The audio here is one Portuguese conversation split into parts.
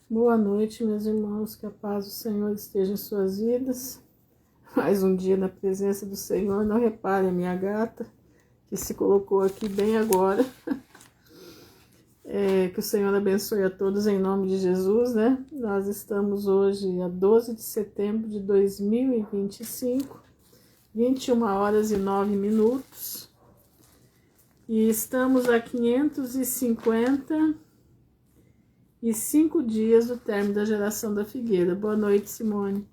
Boa noite, meus irmãos, que a paz do Senhor esteja em suas vidas. Mais um dia na presença do Senhor. Não repare a minha gata, que se colocou aqui bem agora. Que o Senhor abençoe a todos em nome de Jesus, né? Nós estamos hoje a 12 de setembro de 2025, 21 horas e 9 minutos. E estamos a 555 dias do término da geração da figueira. Boa noite, Simone.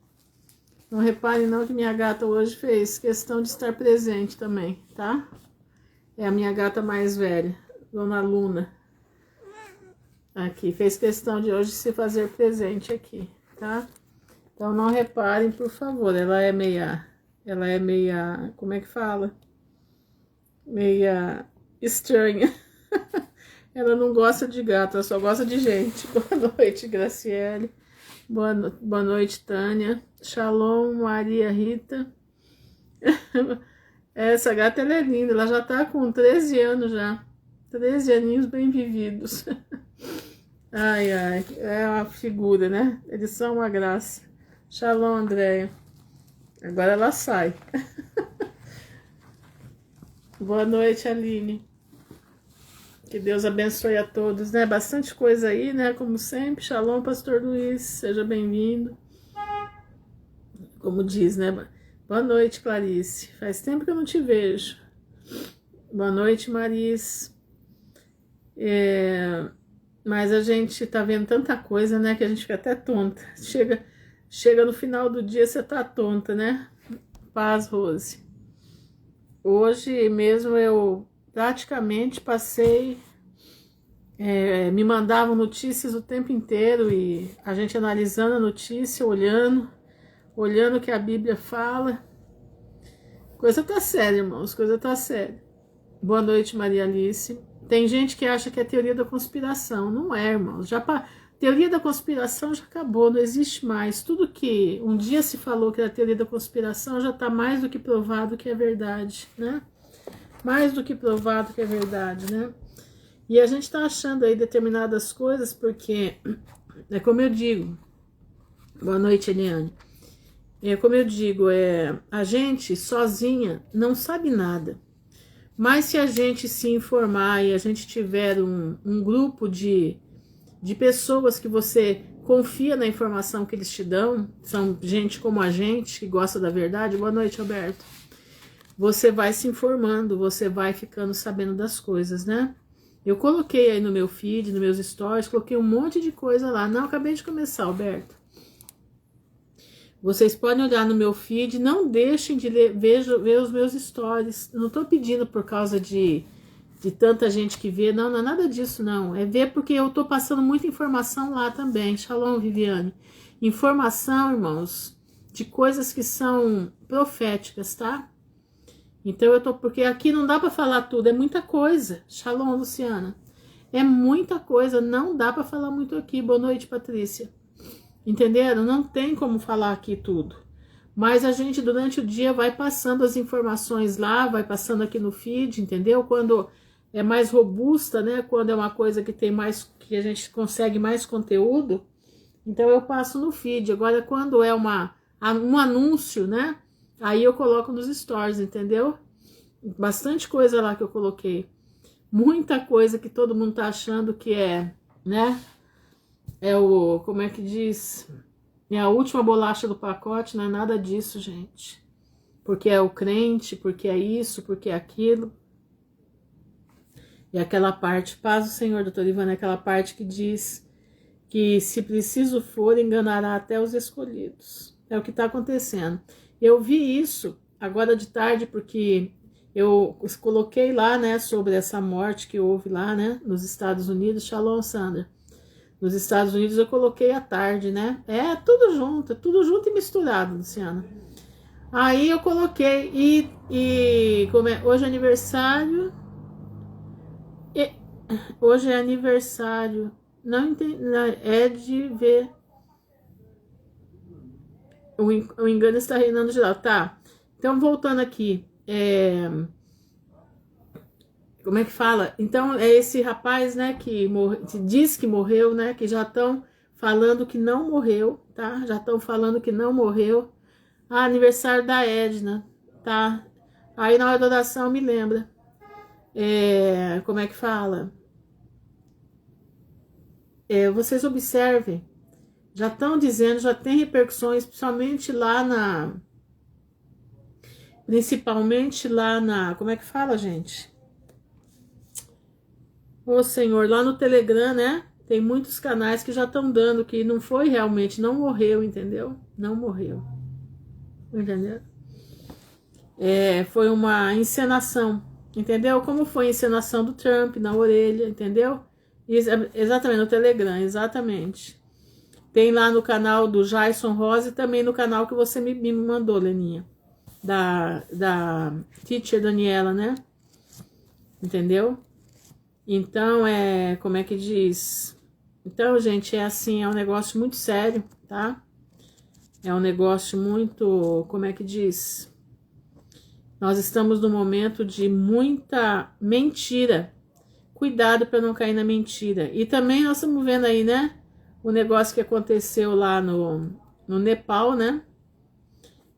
Não repare não que minha gata hoje fez questão de estar presente também, tá? É a minha gata mais velha, Dona Luna. Aqui, fez questão de hoje se fazer presente aqui, tá? Então não reparem, por favor, ela é meia, como é que fala? Meia estranha. Ela não gosta de gato, ela só gosta de gente. Boa noite, Graciele. Boa noite, Tânia. Shalom, Maria Rita. Essa gata ela é linda, ela já tá com 13 anos já. 13 aninhos bem vividos. Ai, ai, é uma figura, né? Eles são uma graça. Shalom, Andréia. Agora ela sai. Boa noite, Aline. Que Deus abençoe a todos, né? Bastante coisa aí, né? Como sempre. Shalom, Pastor Luiz. Seja bem-vindo. Como diz, né? Boa noite, Clarice. Faz tempo que eu não te vejo. Boa noite, Maris. Mas a gente tá vendo tanta coisa, né? Que a gente fica até tonta. Chega no final do dia, você tá tonta, né? Paz, Rose. Hoje mesmo eu praticamente passei, me mandavam notícias o tempo inteiro e a gente analisando a notícia, olhando o que a Bíblia fala. Coisa tá séria, irmãos, coisa tá séria. Boa noite, Maria Alice. Tem gente que acha que é teoria da conspiração. Não é, irmãos. Teoria da conspiração já acabou, não existe mais. Tudo que um dia se falou que era teoria da conspiração já está mais do que provado que é verdade, né? Mais do que provado que é verdade, né? E a gente está achando aí determinadas coisas porque, é como eu digo, boa noite, Eliane, como eu digo, a gente sozinha não sabe nada, mas se a gente se informar e a gente tiver um grupo de pessoas que você confia na informação que eles te dão, são gente como a gente, que gosta da verdade, boa noite, Alberto, você vai se informando, você vai ficando sabendo das coisas, né? Eu coloquei aí no meu feed, nos meus stories, coloquei um monte de coisa lá. Não, acabei de começar, Alberto. Vocês podem olhar no meu feed, não deixem de ver os meus stories. Não tô pedindo por causa de tanta gente que vê, não é nada disso, não. É ver porque eu tô passando muita informação lá também. Shalom, Viviane. Informação, irmãos, de coisas que são proféticas, tá? Então porque aqui não dá para falar tudo, é muita coisa. Shalom, Luciana. É muita coisa, não dá para falar muito aqui. Boa noite, Patrícia. Entenderam? Não tem como falar aqui tudo. Mas a gente durante o dia vai passando as informações lá, vai passando aqui no feed, entendeu? Quando é mais robusta, né? Quando é uma coisa que tem mais, que a gente consegue mais conteúdo, então eu passo no feed. Agora quando é um anúncio, né? Aí eu coloco nos stories, entendeu? Bastante coisa lá que eu coloquei. Muita coisa que todo mundo tá achando que né? Como é que diz? É a última bolacha do pacote, não é nada disso, gente. Porque é o crente, porque é isso, porque é aquilo. E aquela parte, paz do Senhor, doutor Ivana, aquela parte que diz que se preciso for, enganará até os escolhidos. É o que está acontecendo. Eu vi isso agora de tarde, porque eu coloquei lá, né, sobre essa morte que houve lá, né, nos Estados Unidos. Shalom, Sandra. Nos Estados Unidos eu coloquei à tarde, né? É tudo junto e misturado, Luciana. Aí eu coloquei hoje é aniversário. Hoje é aniversário. Não entendi, é de ver. O engano está reinando geral. Tá. Então, voltando aqui. Como é que fala? Então, é esse rapaz, né, que diz que morreu, né, que já estão falando que não morreu, tá? Já estão falando que não morreu. Ah, aniversário da Edna, tá? Aí na hora da oração me lembra. Como é que fala? Vocês observem. Já estão dizendo, já tem repercussões, principalmente como é que fala, gente? Ô Senhor, lá no Telegram, né? Tem muitos canais que já estão dando que não foi realmente, não morreu, entendeu? Não morreu. Entendeu? Foi uma encenação, entendeu? Como foi a encenação do Trump na orelha, entendeu? Exatamente, no Telegram, exatamente. Tem lá no canal do Jason Rose e também no canal que você me mandou, Leninha. Da Teacher Daniela, né? Entendeu? Então, como é que diz? Então, gente, é assim, é um negócio muito sério, tá? É um negócio muito, como é que diz? Nós estamos num momento de muita mentira. Cuidado para não cair na mentira. E também nós estamos vendo aí, né? O negócio que aconteceu lá no Nepal, né?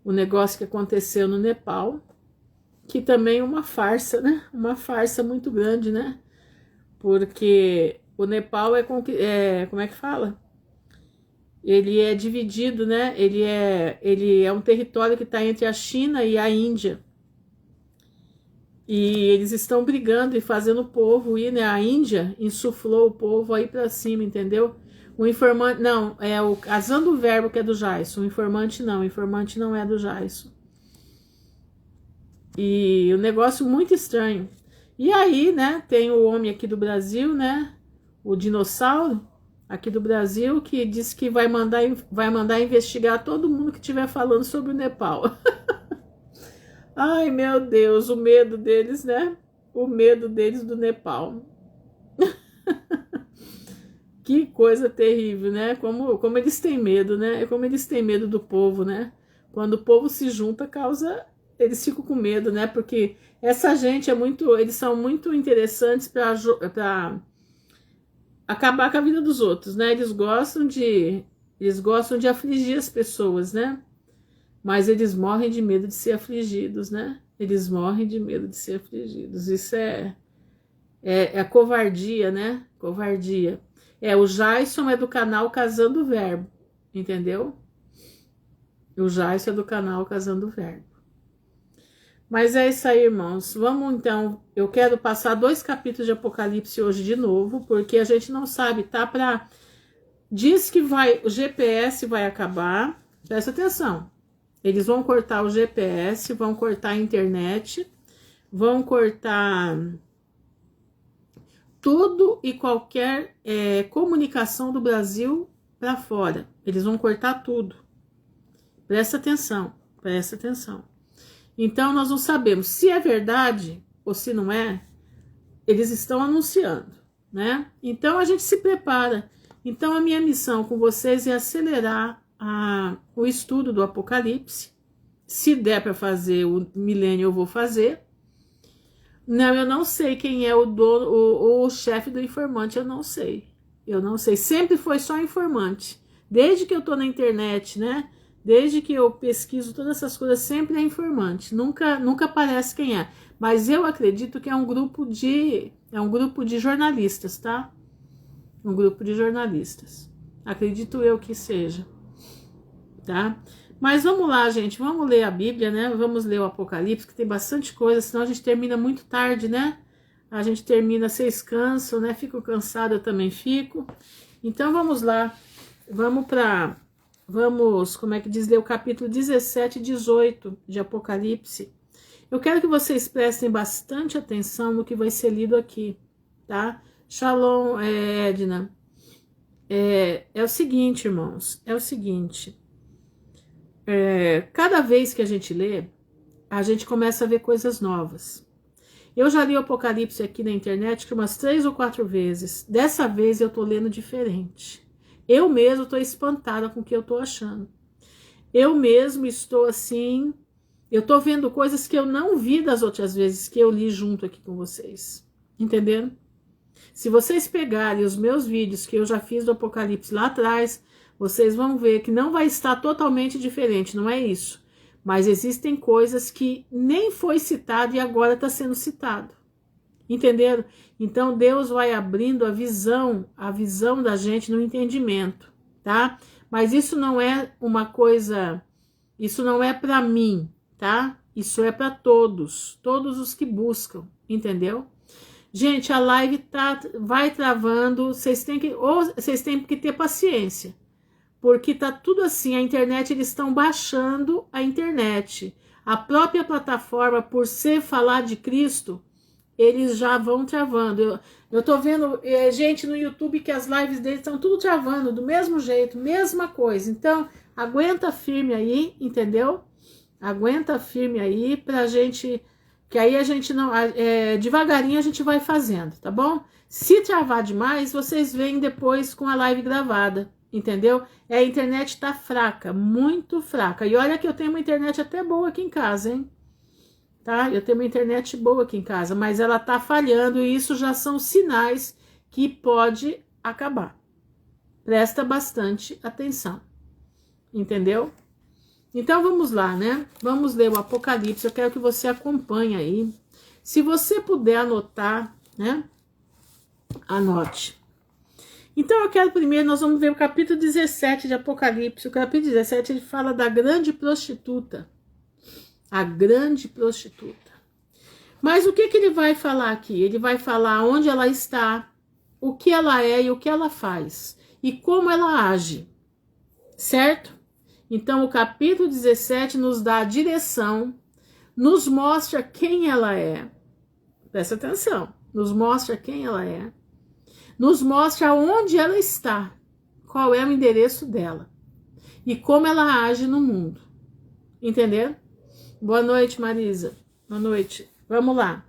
O negócio que aconteceu no Nepal, que também é uma farsa, né? Uma farsa muito grande, né? Porque o Nepal como é que fala? Ele é dividido, né? Ele é um território que está entre a China e a Índia. E eles estão brigando e fazendo o povo ir, né? A Índia insuflou o povo aí para cima, entendeu? O informante, não, casando o verbo que é do Jason, o informante não é do Jason. E o negócio muito estranho. E aí, né, tem o homem aqui do Brasil, né, o dinossauro aqui do Brasil, que disse que vai mandar investigar todo mundo que estiver falando sobre o Nepal. Ai, meu Deus, o medo deles, né? O medo deles do Nepal. Que coisa terrível, né? Como eles têm medo, né? Como eles têm medo do povo, né? Quando o povo se junta, eles ficam com medo, né? Porque essa gente eles são muito interessantes para acabar com a vida dos outros, né? Eles gostam de afligir as pessoas, né? Mas eles morrem de medo de ser afligidos, né? Eles morrem de medo de ser afligidos. Isso é a covardia, né? Covardia. O Jason é do canal Casando o Verbo, entendeu? O Jason é do canal Casando o Verbo. Mas é isso aí, irmãos. Vamos então, eu quero passar 2 capítulos de Apocalipse hoje de novo, porque a gente não sabe, tá? Diz que o GPS vai acabar, presta atenção. Eles vão cortar o GPS, vão cortar a internet, vão cortar tudo e qualquer comunicação do Brasil para fora. Eles vão cortar tudo. Presta atenção, presta atenção. Então, nós não sabemos se é verdade ou se não é. Eles estão anunciando, né? Então, a gente se prepara. Então, a minha missão com vocês é acelerar o estudo do Apocalipse. Se der para fazer o milênio, eu vou fazer. Não, eu não sei quem é o dono, o chefe do informante, eu não sei. Eu não sei. Sempre foi só informante. Desde que eu tô na internet, né? Desde que eu pesquiso todas essas coisas, sempre é informante. Nunca aparece quem é. Mas eu acredito que é um grupo de jornalistas, tá? Um grupo de jornalistas. Acredito eu que seja. Tá? Mas vamos lá, gente. Vamos ler a Bíblia, né? Vamos ler o Apocalipse, que tem bastante coisa, senão a gente termina muito tarde, né? A gente termina, vocês cansam, né? Fico cansada, eu também fico. Então vamos lá. Vamos, como é que diz, ler o capítulo 17 e 18 de Apocalipse. Eu quero que vocês prestem bastante atenção no que vai ser lido aqui, tá? Shalom, Edna. É o seguinte, irmãos, é o seguinte. Cada vez que a gente lê, a gente começa a ver coisas novas. Eu já li o Apocalipse aqui na internet umas 3 ou 4 vezes. Dessa vez eu tô lendo diferente. Eu mesmo estou espantada com o que eu estou achando. Eu mesmo estou assim... Eu estou vendo coisas que eu não vi das outras vezes que eu li junto aqui com vocês. Entendendo? Se vocês pegarem os meus vídeos que eu já fiz do Apocalipse lá atrás, vocês vão ver que não vai estar totalmente diferente, não é isso. Mas existem coisas que nem foi citado e agora está sendo citado. Entenderam? Então Deus vai abrindo a visão da gente no entendimento, tá? Mas isso não é uma coisa, isso não é para mim, tá? Isso é para todos os que buscam, entendeu? Gente, a live vai travando, vocês têm que ter paciência, porque tá tudo assim, a internet, eles estão baixando a internet. A própria plataforma, por ser falar de Cristo, eles já vão travando. Eu tô vendo gente no YouTube que as lives deles estão tudo travando, do mesmo jeito, mesma coisa. Então, aguenta firme aí, entendeu? Aguenta firme aí pra gente, que aí a gente não, devagarinho a gente vai fazendo, tá bom? Se travar demais, vocês veem depois com a live gravada, entendeu? A internet tá fraca, muito fraca. E olha que eu tenho uma internet até boa aqui em casa, hein? Tá? Eu tenho uma internet boa aqui em casa, mas ela tá falhando e isso já são sinais que pode acabar. Presta bastante atenção, entendeu? Então vamos lá, né? Vamos ler o Apocalipse, eu quero que você acompanhe aí. Se você puder anotar, né? Anote. Então eu quero primeiro, nós vamos ver o capítulo 17 de Apocalipse. O capítulo 17 ele fala da grande prostituta. A grande prostituta. Mas o que ele vai falar aqui? Ele vai falar onde ela está, o que ela é e o que ela faz. E como ela age. Certo? Então o capítulo 17 nos dá a direção, nos mostra quem ela é. Presta atenção. Nos mostra quem ela é. Nos mostra onde ela está. Qual é o endereço dela. E como ela age no mundo. Entenderam? Boa noite, Marisa. Boa noite. Vamos lá.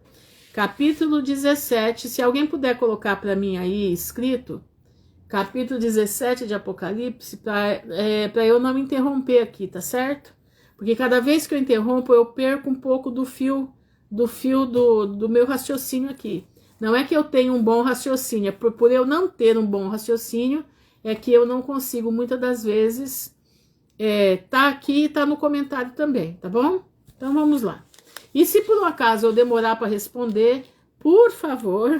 Capítulo 17. Se alguém puder colocar para mim aí escrito, capítulo 17 de Apocalipse, para eu não me interromper aqui, tá certo? Porque cada vez que eu interrompo, eu perco um pouco do fio do meu raciocínio aqui. Não é que eu tenho um bom raciocínio, é por eu não ter um bom raciocínio, é que eu não consigo, muitas das vezes, tá aqui e tá no comentário também, tá bom? Então vamos lá. E se por um acaso eu demorar para responder, por favor,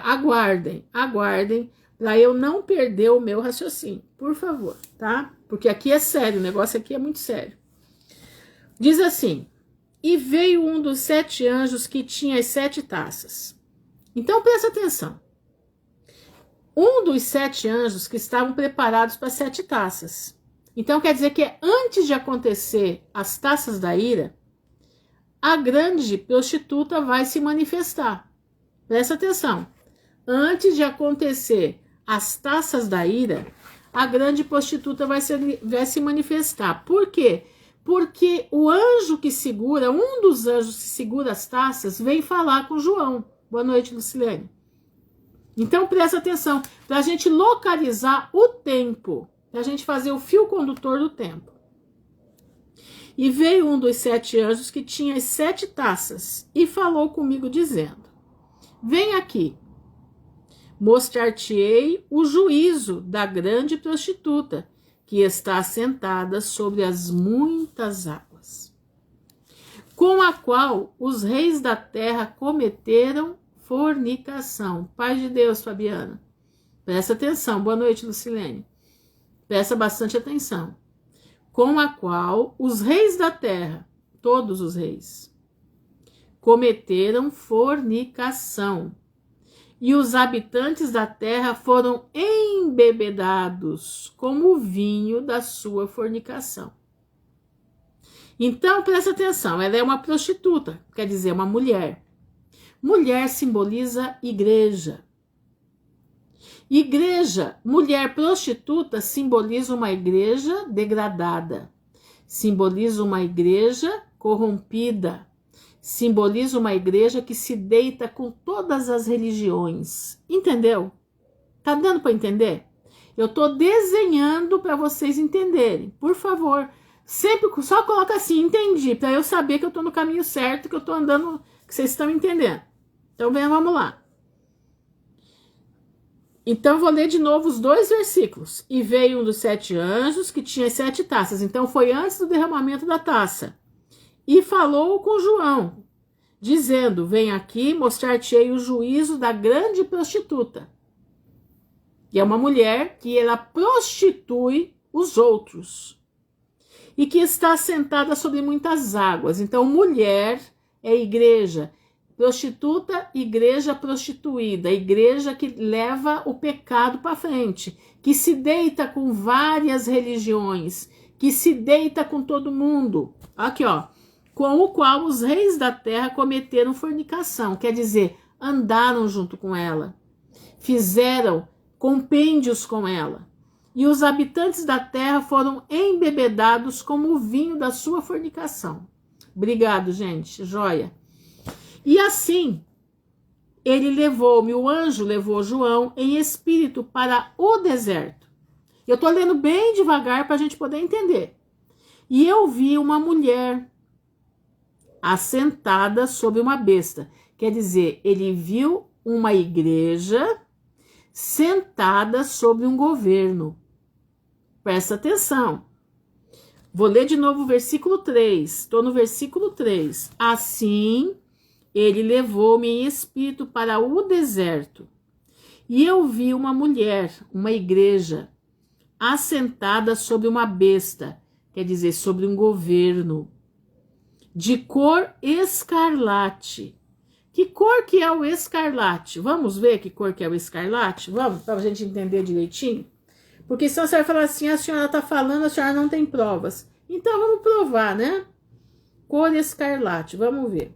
aguardem para eu não perder o meu raciocínio, por favor, tá? Porque aqui é sério, o negócio aqui é muito sério. Diz assim: e veio um dos 7 anjos que tinha as 7 taças. Então presta atenção. Um dos 7 anjos que estavam preparados para 7 taças. Então quer dizer que antes de acontecer as taças da ira, a grande prostituta vai se manifestar. Presta atenção. Antes de acontecer as taças da ira, a grande prostituta vai se manifestar. Por quê? Porque o anjo que segura, um dos anjos que segura as taças, vem falar com João. Boa noite, Lucilene. Então presta atenção, para a gente localizar o tempo, para a gente fazer o fio condutor do tempo. E veio um dos 7 anjos que tinha as 7 taças e falou comigo dizendo: vem aqui, mostrar-te-ei o juízo da grande prostituta, que está sentada sobre as muitas águas, com a qual os reis da terra cometeram fornicação. Paz de Deus, Fabiana. Presta atenção. Boa noite, Lucilene. Presta bastante atenção. Com a qual os reis da terra, todos os reis, cometeram fornicação. E os habitantes da terra foram embebedados como o vinho da sua fornicação. Então, presta atenção, ela é uma prostituta, quer dizer, uma mulher. Mulher simboliza igreja. Igreja, mulher prostituta simboliza uma igreja degradada. Simboliza uma igreja corrompida. Simboliza uma igreja que se deita com todas as religiões. Entendeu? Tá dando para entender? Eu tô desenhando para vocês entenderem. Por favor, sempre só coloca assim, entendi, para eu saber que eu tô no caminho certo, que eu tô andando, que vocês estão entendendo. Então, vamos lá. Então, vou ler de novo os 2 versículos. E veio um dos 7 anjos que tinha 7 taças. Então, foi antes do derramamento da taça. E falou com João, dizendo: vem aqui mostrar-te-ei o juízo da grande prostituta. E é uma mulher que ela prostitui os outros. E que está sentada sobre muitas águas. Então, mulher é igreja. Prostituta, igreja prostituída, igreja que leva o pecado para frente, que se deita com várias religiões, que se deita com todo mundo. Aqui, ó, com o qual os reis da terra cometeram fornicação, quer dizer, andaram junto com ela, fizeram compêndios com ela, e os habitantes da terra foram embebedados como o vinho da sua fornicação. Obrigado, gente, joia. E assim, ele levou-me, o anjo levou João em espírito para o deserto. Eu estou lendo bem devagar para a gente poder entender. E eu vi uma mulher assentada sobre uma besta. Quer dizer, ele viu uma igreja sentada sobre um governo. Presta atenção. Vou ler de novo o versículo 3. Estou no versículo 3. Assim, ele levou-me em espírito para o deserto. E eu vi uma mulher, uma igreja, assentada sobre uma besta, quer dizer, sobre um governo, de cor escarlate. Que cor que é o escarlate? Vamos ver que cor que é o escarlate? Vamos, para a gente entender direitinho? Porque senão você vai falar assim, a senhora está falando, a senhora não tem provas. Então vamos provar, né? Cor escarlate, vamos ver.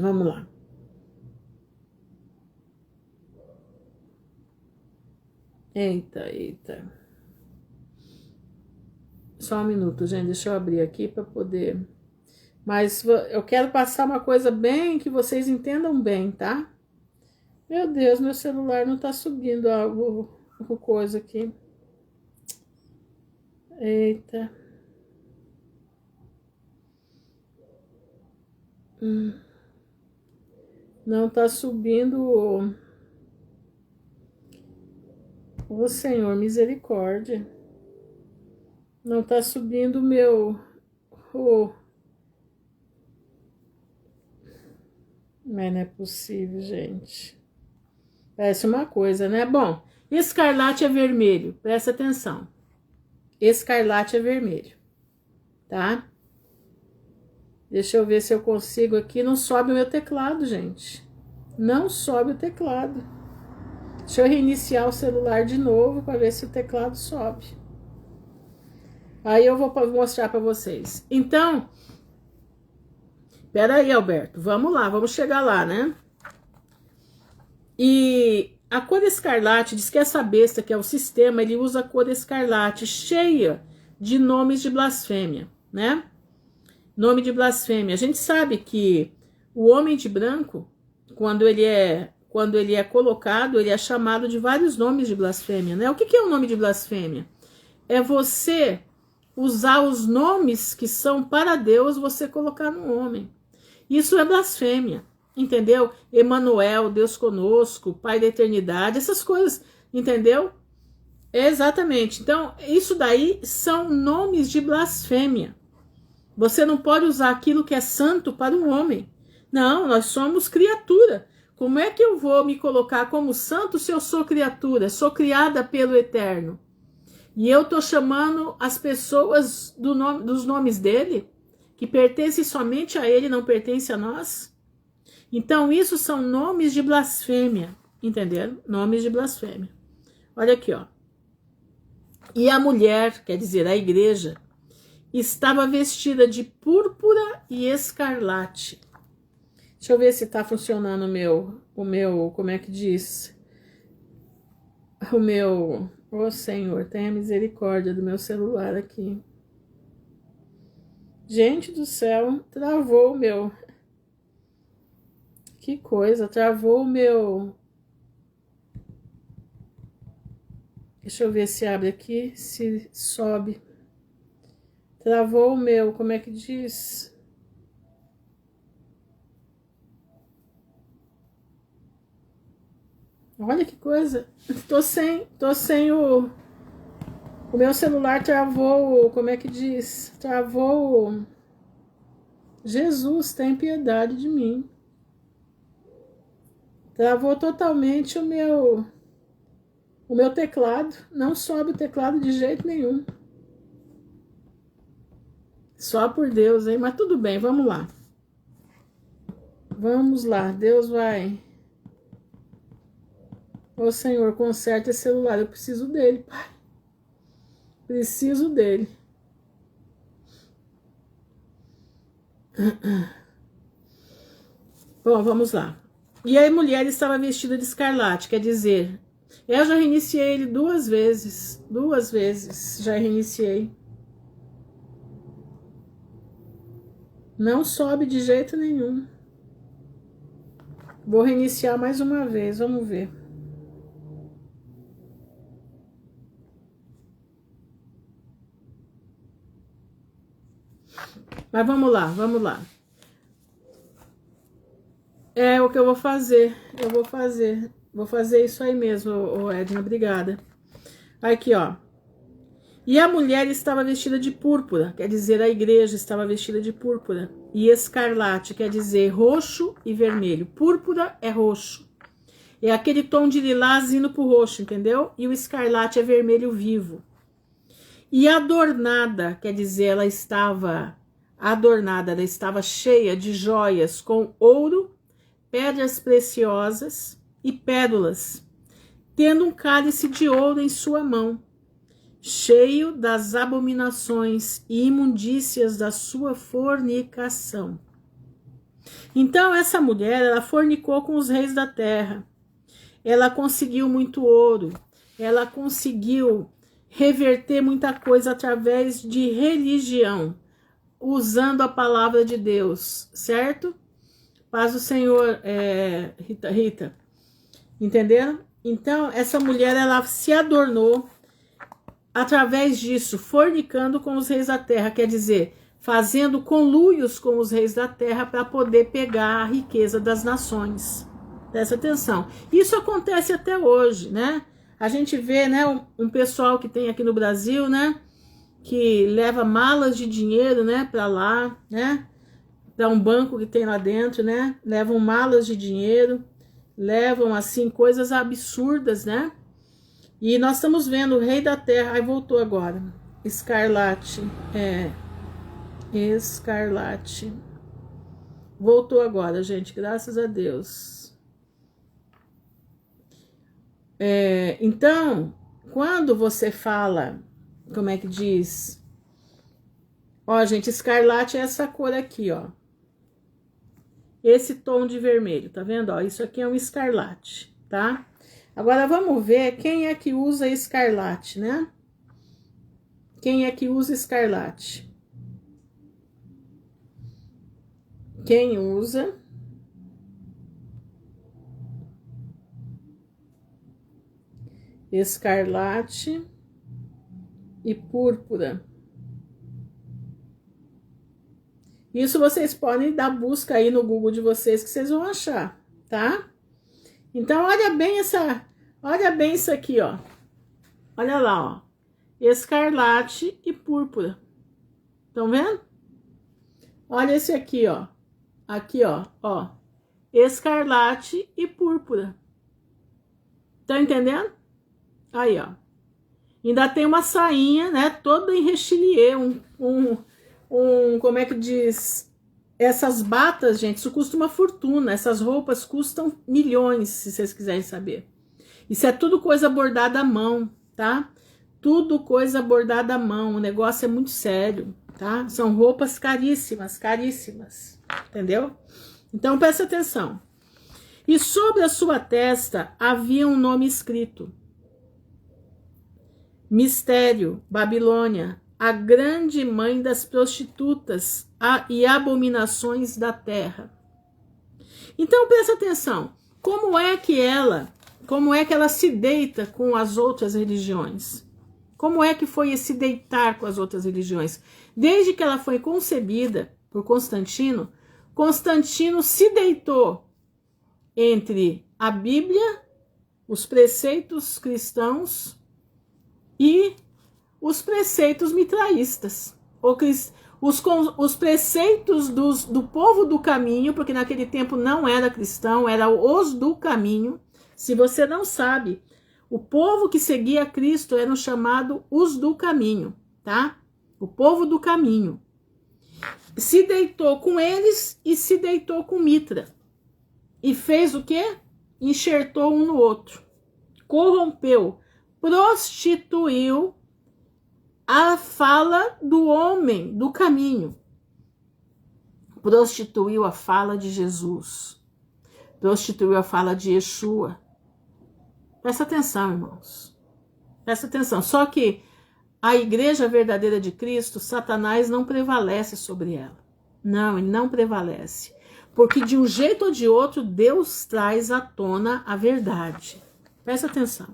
Vamos lá. Eita. Só um minuto, gente. Deixa eu abrir aqui para poder... Mas eu quero passar uma coisa bem que vocês entendam bem, tá? Meu Deus, meu celular não tá subindo o coisa aqui. Eita. Não tá subindo o Senhor, misericórdia. Não tá subindo o meu... Mas não é possível, gente. Parece uma coisa, né? Bom, escarlate é vermelho. Presta atenção. Escarlate é vermelho. Tá? Deixa eu ver se eu consigo aqui. Não sobe o meu teclado, gente. Não sobe o teclado. Deixa eu reiniciar o celular de novo para ver se o teclado sobe. Aí eu vou mostrar para vocês. Então, peraí, Alberto. Vamos lá, vamos chegar lá, né? E a cor escarlate diz que essa besta, que é o sistema, ele usa a cor escarlate, cheia de nomes de blasfêmia, né? Nome de blasfêmia. A gente sabe que o homem de branco, quando ele é colocado, ele é chamado de vários nomes de blasfêmia, né? O que é um nome de blasfêmia? É você usar os nomes que são para Deus, você colocar no homem. Isso é blasfêmia, entendeu? Emanuel, Deus conosco, Pai da eternidade, essas coisas, entendeu? Exatamente. Então, isso daí são nomes de blasfêmia. Você não pode usar aquilo que é santo para um homem. Não, nós somos criatura. Como é que eu vou me colocar como santo se eu sou criatura? Sou criada pelo Eterno. E eu estou chamando as pessoas dos nomes dele, que pertencem somente a ele, não pertencem a nós. Então, isso são nomes de blasfêmia. Entenderam? Nomes de blasfêmia. Olha aqui, ó. E a mulher, quer dizer, a igreja, estava vestida de púrpura e escarlate. Deixa eu ver se está funcionando o meu, como é que diz? Ô Senhor, tenha misericórdia do meu celular aqui. Gente do céu, travou o meu. Que coisa, travou o meu. Deixa eu ver se abre aqui, se sobe. Travou o meu, como é que diz? Olha que coisa. Tô sem o meu celular travou, como é que diz? Travou. Jesus, tem piedade de mim. Travou totalmente o meu teclado. Não sobe o teclado de jeito nenhum. Só por Deus, hein? Mas tudo bem, vamos lá. Vamos lá, Deus vai. Ô Senhor, conserta esse celular. Eu preciso dele, Pai. Preciso dele. Bom, vamos lá. E a mulher estava vestida de escarlate, quer dizer, eu já reiniciei ele 2 vezes. 2 vezes já reiniciei. Não sobe de jeito nenhum. Vou reiniciar mais uma vez, vamos ver. Mas vamos lá, vamos lá. É o que eu vou fazer. Vou fazer isso aí mesmo, Edna, obrigada. Aqui, ó. E a mulher estava vestida de púrpura, quer dizer, a igreja estava vestida de púrpura. E escarlate, quer dizer, roxo e vermelho. Púrpura é roxo. É aquele tom de lilás indo pro roxo, entendeu? E o escarlate é vermelho vivo. E adornada, quer dizer, ela estava adornada, ela estava cheia de joias com ouro, pedras preciosas e pérolas, tendo um cálice de ouro em sua mão, cheio das abominações e imundícias da sua fornicação. Então essa mulher, ela fornicou com os reis da terra. Ela conseguiu muito ouro, ela conseguiu reverter muita coisa através de religião, usando a palavra de Deus, certo? Paz do Senhor, Rita. Entenderam? Então, essa mulher, ela se adornou através disso, fornicando com os reis da terra, quer dizer, fazendo conluios com os reis da terra para poder pegar a riqueza das nações. Presta atenção. Isso acontece até hoje, né? A gente vê, né, um pessoal que tem aqui no Brasil, né, que leva malas de dinheiro, né, para lá, né, para um banco que tem lá dentro, né, levam malas de dinheiro, levam, assim, coisas absurdas, né, e nós estamos vendo o rei da terra, aí voltou agora, escarlate, escarlate, voltou agora, gente, graças a Deus. Então, quando você fala, como é que diz? Ó, gente, escarlate é essa cor aqui, ó. Esse tom de vermelho, tá vendo? Ó, isso aqui é um escarlate, tá? Agora vamos ver quem é que usa escarlate, né? Quem é que usa escarlate? Quem usa? Escarlate e púrpura. Isso vocês podem dar busca aí no Google de vocês que vocês vão achar, tá? Então olha bem isso aqui, ó. Olha lá, ó. Escarlate e púrpura. Estão vendo? Olha esse aqui, ó. Aqui, ó. Escarlate e púrpura. Tá entendendo? Aí, ó. Ainda tem uma sainha, né? Toda em rechilier, como é que diz? Essas batas, gente, isso custa uma fortuna. Essas roupas custam milhões, se vocês quiserem saber. Isso é tudo coisa bordada à mão, tá? Tudo coisa bordada à mão. O negócio é muito sério, tá? São roupas caríssimas, caríssimas. Entendeu? Então, presta atenção. E sobre a sua testa havia um nome escrito: Mistério, Babilônia, a grande mãe das prostitutas e abominações da terra. Então presta atenção, como é que ela se deita com as outras religiões? Como é que foi esse deitar com as outras religiões? Desde que ela foi concebida por Constantino, Constantino se deitou entre a Bíblia os preceitos cristãos e os preceitos mitraístas. Os preceitos do povo do caminho, porque naquele tempo não era cristão, era os do caminho. Se você não sabe, o povo que seguia Cristo era chamado os do caminho, tá? O povo do caminho. Se deitou com eles e se deitou com Mitra. E fez o quê? Enxertou um no outro. Corrompeu, prostituiu a fala do homem do caminho. Prostituiu a fala de Jesus. Prostituiu a fala de Yeshua. Presta atenção, irmãos. Presta atenção. Só que a igreja verdadeira de Cristo, Satanás não prevalece sobre ela. Não, ele não prevalece. Porque de um jeito ou de outro, Deus traz à tona a verdade. Presta atenção.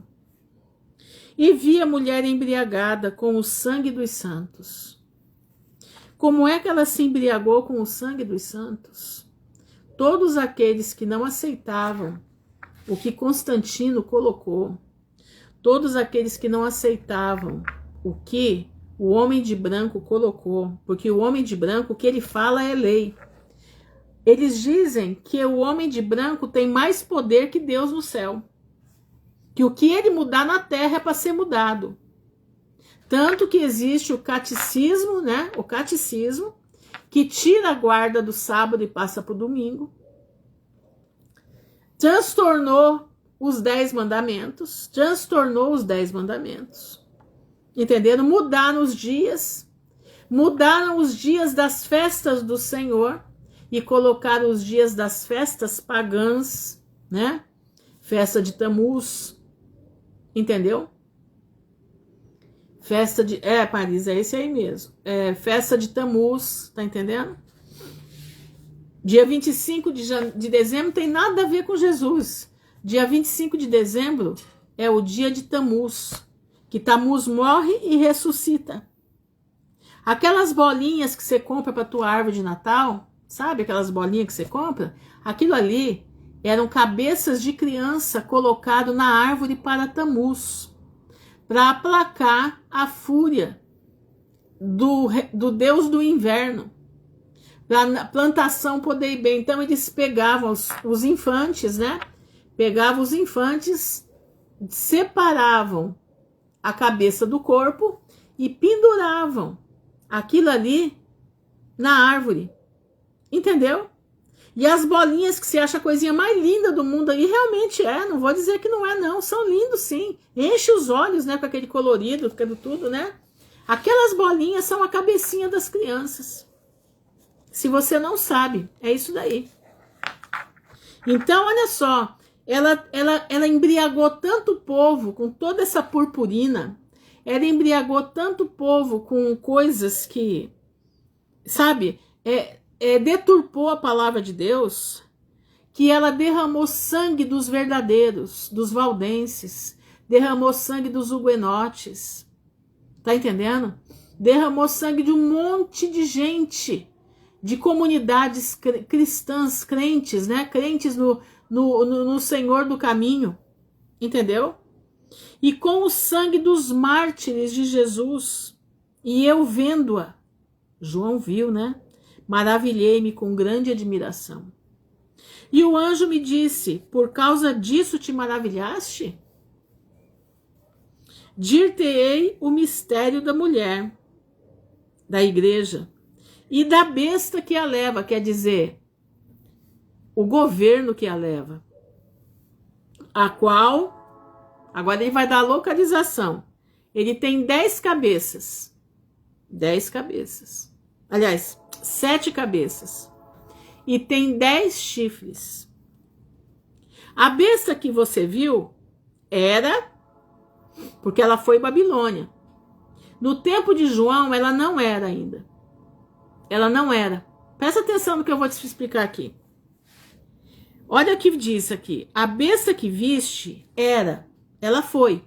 E vi a mulher embriagada com o sangue dos santos. Como é que ela se embriagou com o sangue dos santos? Todos aqueles que não aceitavam o que Constantino colocou, todos aqueles que não aceitavam o que o homem de branco colocou, porque o homem de branco, o que ele fala é lei. Eles dizem que o homem de branco tem mais poder que Deus no céu. Que o que ele mudar na terra é para ser mudado. Tanto que existe o catecismo, né? O catecismo, que tira a guarda do sábado e passa para o domingo. Transtornou os 10 mandamentos. Transtornou os 10 mandamentos. Entenderam? Mudaram os dias das festas do Senhor e colocaram os dias das festas pagãs, né? Festa de Tamuz, entendeu? Festa de... Paris, é esse aí mesmo. Festa de Tamuz, tá entendendo? Dia 25 de dezembro tem nada a ver com Jesus. Dia 25 de dezembro é o dia de Tamuz, que Tamuz morre e ressuscita. Aquelas bolinhas que você compra para tua árvore de Natal, sabe aquelas bolinhas que você compra? Aquilo ali eram cabeças de criança colocado na árvore para Tamuz, para aplacar a fúria do Deus do inverno, para a plantação poder ir bem. Então eles pegavam os infantes, né? Pegavam os infantes, separavam a cabeça do corpo e penduravam aquilo ali na árvore. Entendeu? E as bolinhas que você acha a coisinha mais linda do mundo aí, realmente não vou dizer que não é não, são lindos sim, enche os olhos, né, com aquele colorido, ficando tudo, né, aquelas bolinhas são a cabecinha das crianças, se você não sabe, é isso daí. Então, olha só, ela embriagou tanto o povo com toda essa purpurina, ela embriagou tanto o povo com coisas que, sabe, deturpou a palavra de Deus, que ela derramou sangue dos verdadeiros, dos valdenses, derramou sangue dos huguenotes, tá entendendo? Derramou sangue de um monte de gente, de comunidades cristãs, crentes, né? Crentes no Senhor do caminho, entendeu? E com o sangue dos mártires de Jesus, e eu vendo-a, João viu, né? Maravilhei-me com grande admiração. E o anjo me disse, por causa disso te maravilhaste? Dir-te-ei o mistério da mulher, da igreja, e da besta que a leva, quer dizer, o governo que a leva, a qual, agora ele vai dar a localização, ele tem 10 cabeças, 10 cabeças, aliás, 7 cabeças, e tem 10 chifres. A besta que você viu era, porque ela foi Babilônia. No tempo de João, ela não era ainda. Ela não era. Presta atenção no que eu vou te explicar aqui. Olha o que diz aqui. A besta que viste ela foi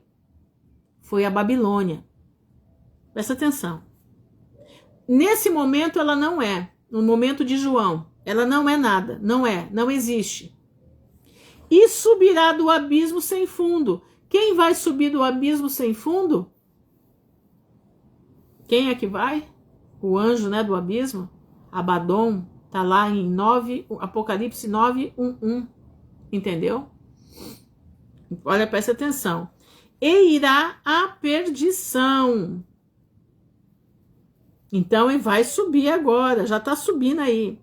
a Babilônia. Presta atenção. Nesse momento ela não é. No momento de João, ela não é nada. Não existe. e subirá do abismo sem fundo. Quem vai subir do abismo sem fundo? Quem é que vai? O anjo, né, do abismo? Abaddon, tá lá em Apocalipse 9:1. Entendeu? Olha, presta atenção. E irá à perdição. Então ele vai subir agora, já está subindo aí.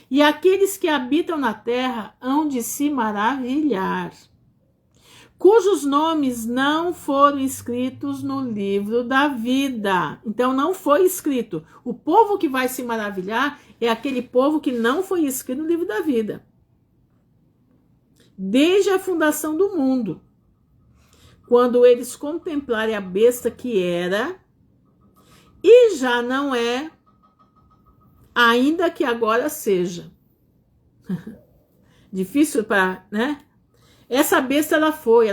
E aqueles que habitam na terra hão de se maravilhar, cujos nomes não foram escritos no livro da vida. Então não foi escrito. O povo que vai se maravilhar é aquele povo que não foi escrito no livro da vida. Desde a fundação do mundo, quando eles contemplarem a besta que era e já não é, ainda que agora seja. Difícil para, né? Essa besta ela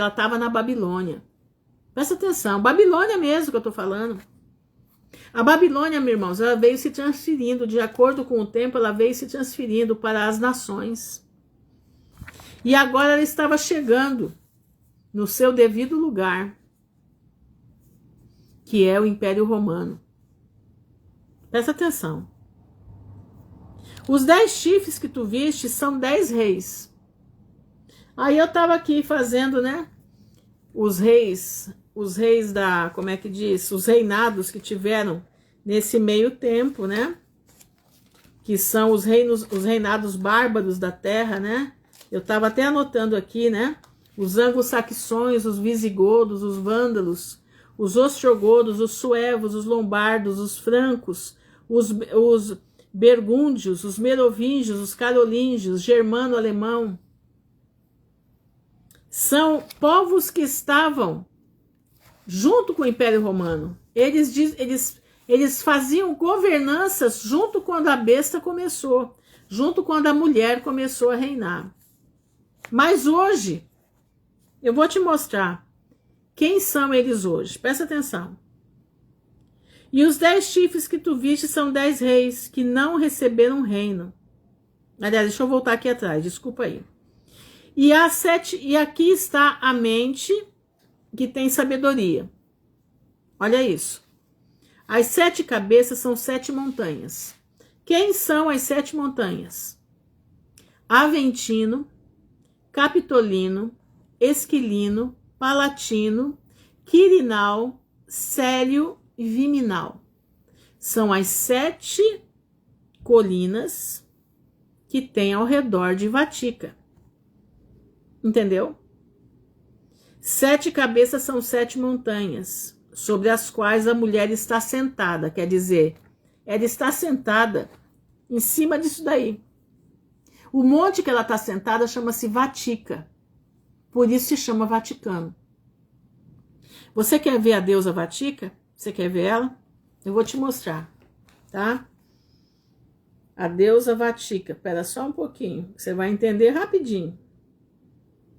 estava na Babilônia. Presta atenção, Babilônia mesmo que eu estou falando. A Babilônia, meus irmãos, ela veio se transferindo, de acordo com o tempo, ela veio se transferindo para as nações. E agora ela estava chegando no seu devido lugar, que é o Império Romano. Presta atenção. Os 10 chifres que tu viste são 10 reis. Aí eu estava aqui fazendo, né? Os reis da, como é que diz? Os reinados que tiveram nesse meio tempo, né? Que são os reinados bárbaros da terra, né? Eu estava até anotando aqui, né? Os anglo-saxões, os visigodos, os vândalos, os ostrogodos, os suevos, os lombardos, os francos, os bergúndios, os merovingios, os carolíngios, germano-alemão. São povos que estavam junto com o Império Romano. Eles faziam governanças junto quando a besta começou, junto quando a mulher começou a reinar. Mas hoje, eu vou te mostrar quem são eles hoje. Presta atenção. E os 10 chifres que tu viste são 10 reis que não receberam reino. Aliás, deixa eu voltar aqui atrás, desculpa aí. E aqui está a mente que tem sabedoria. Olha isso. As 7 cabeças são 7 montanhas. Quem são as 7 montanhas? Aventino, Capitolino, Esquilino, Palatino, Quirinal, Célio e Viminal. São as 7 colinas que tem ao redor de Vatica. Entendeu? 7 cabeças são 7 montanhas, sobre as quais a mulher está sentada. Quer dizer, ela está sentada em cima disso daí. O monte que ela está sentada chama-se Vatica. Por isso se chama Vaticano. Você quer ver a deusa Vatica? Você quer ver ela? Eu vou te mostrar, tá? A deusa Vatica. Espera só um pouquinho, você vai entender rapidinho.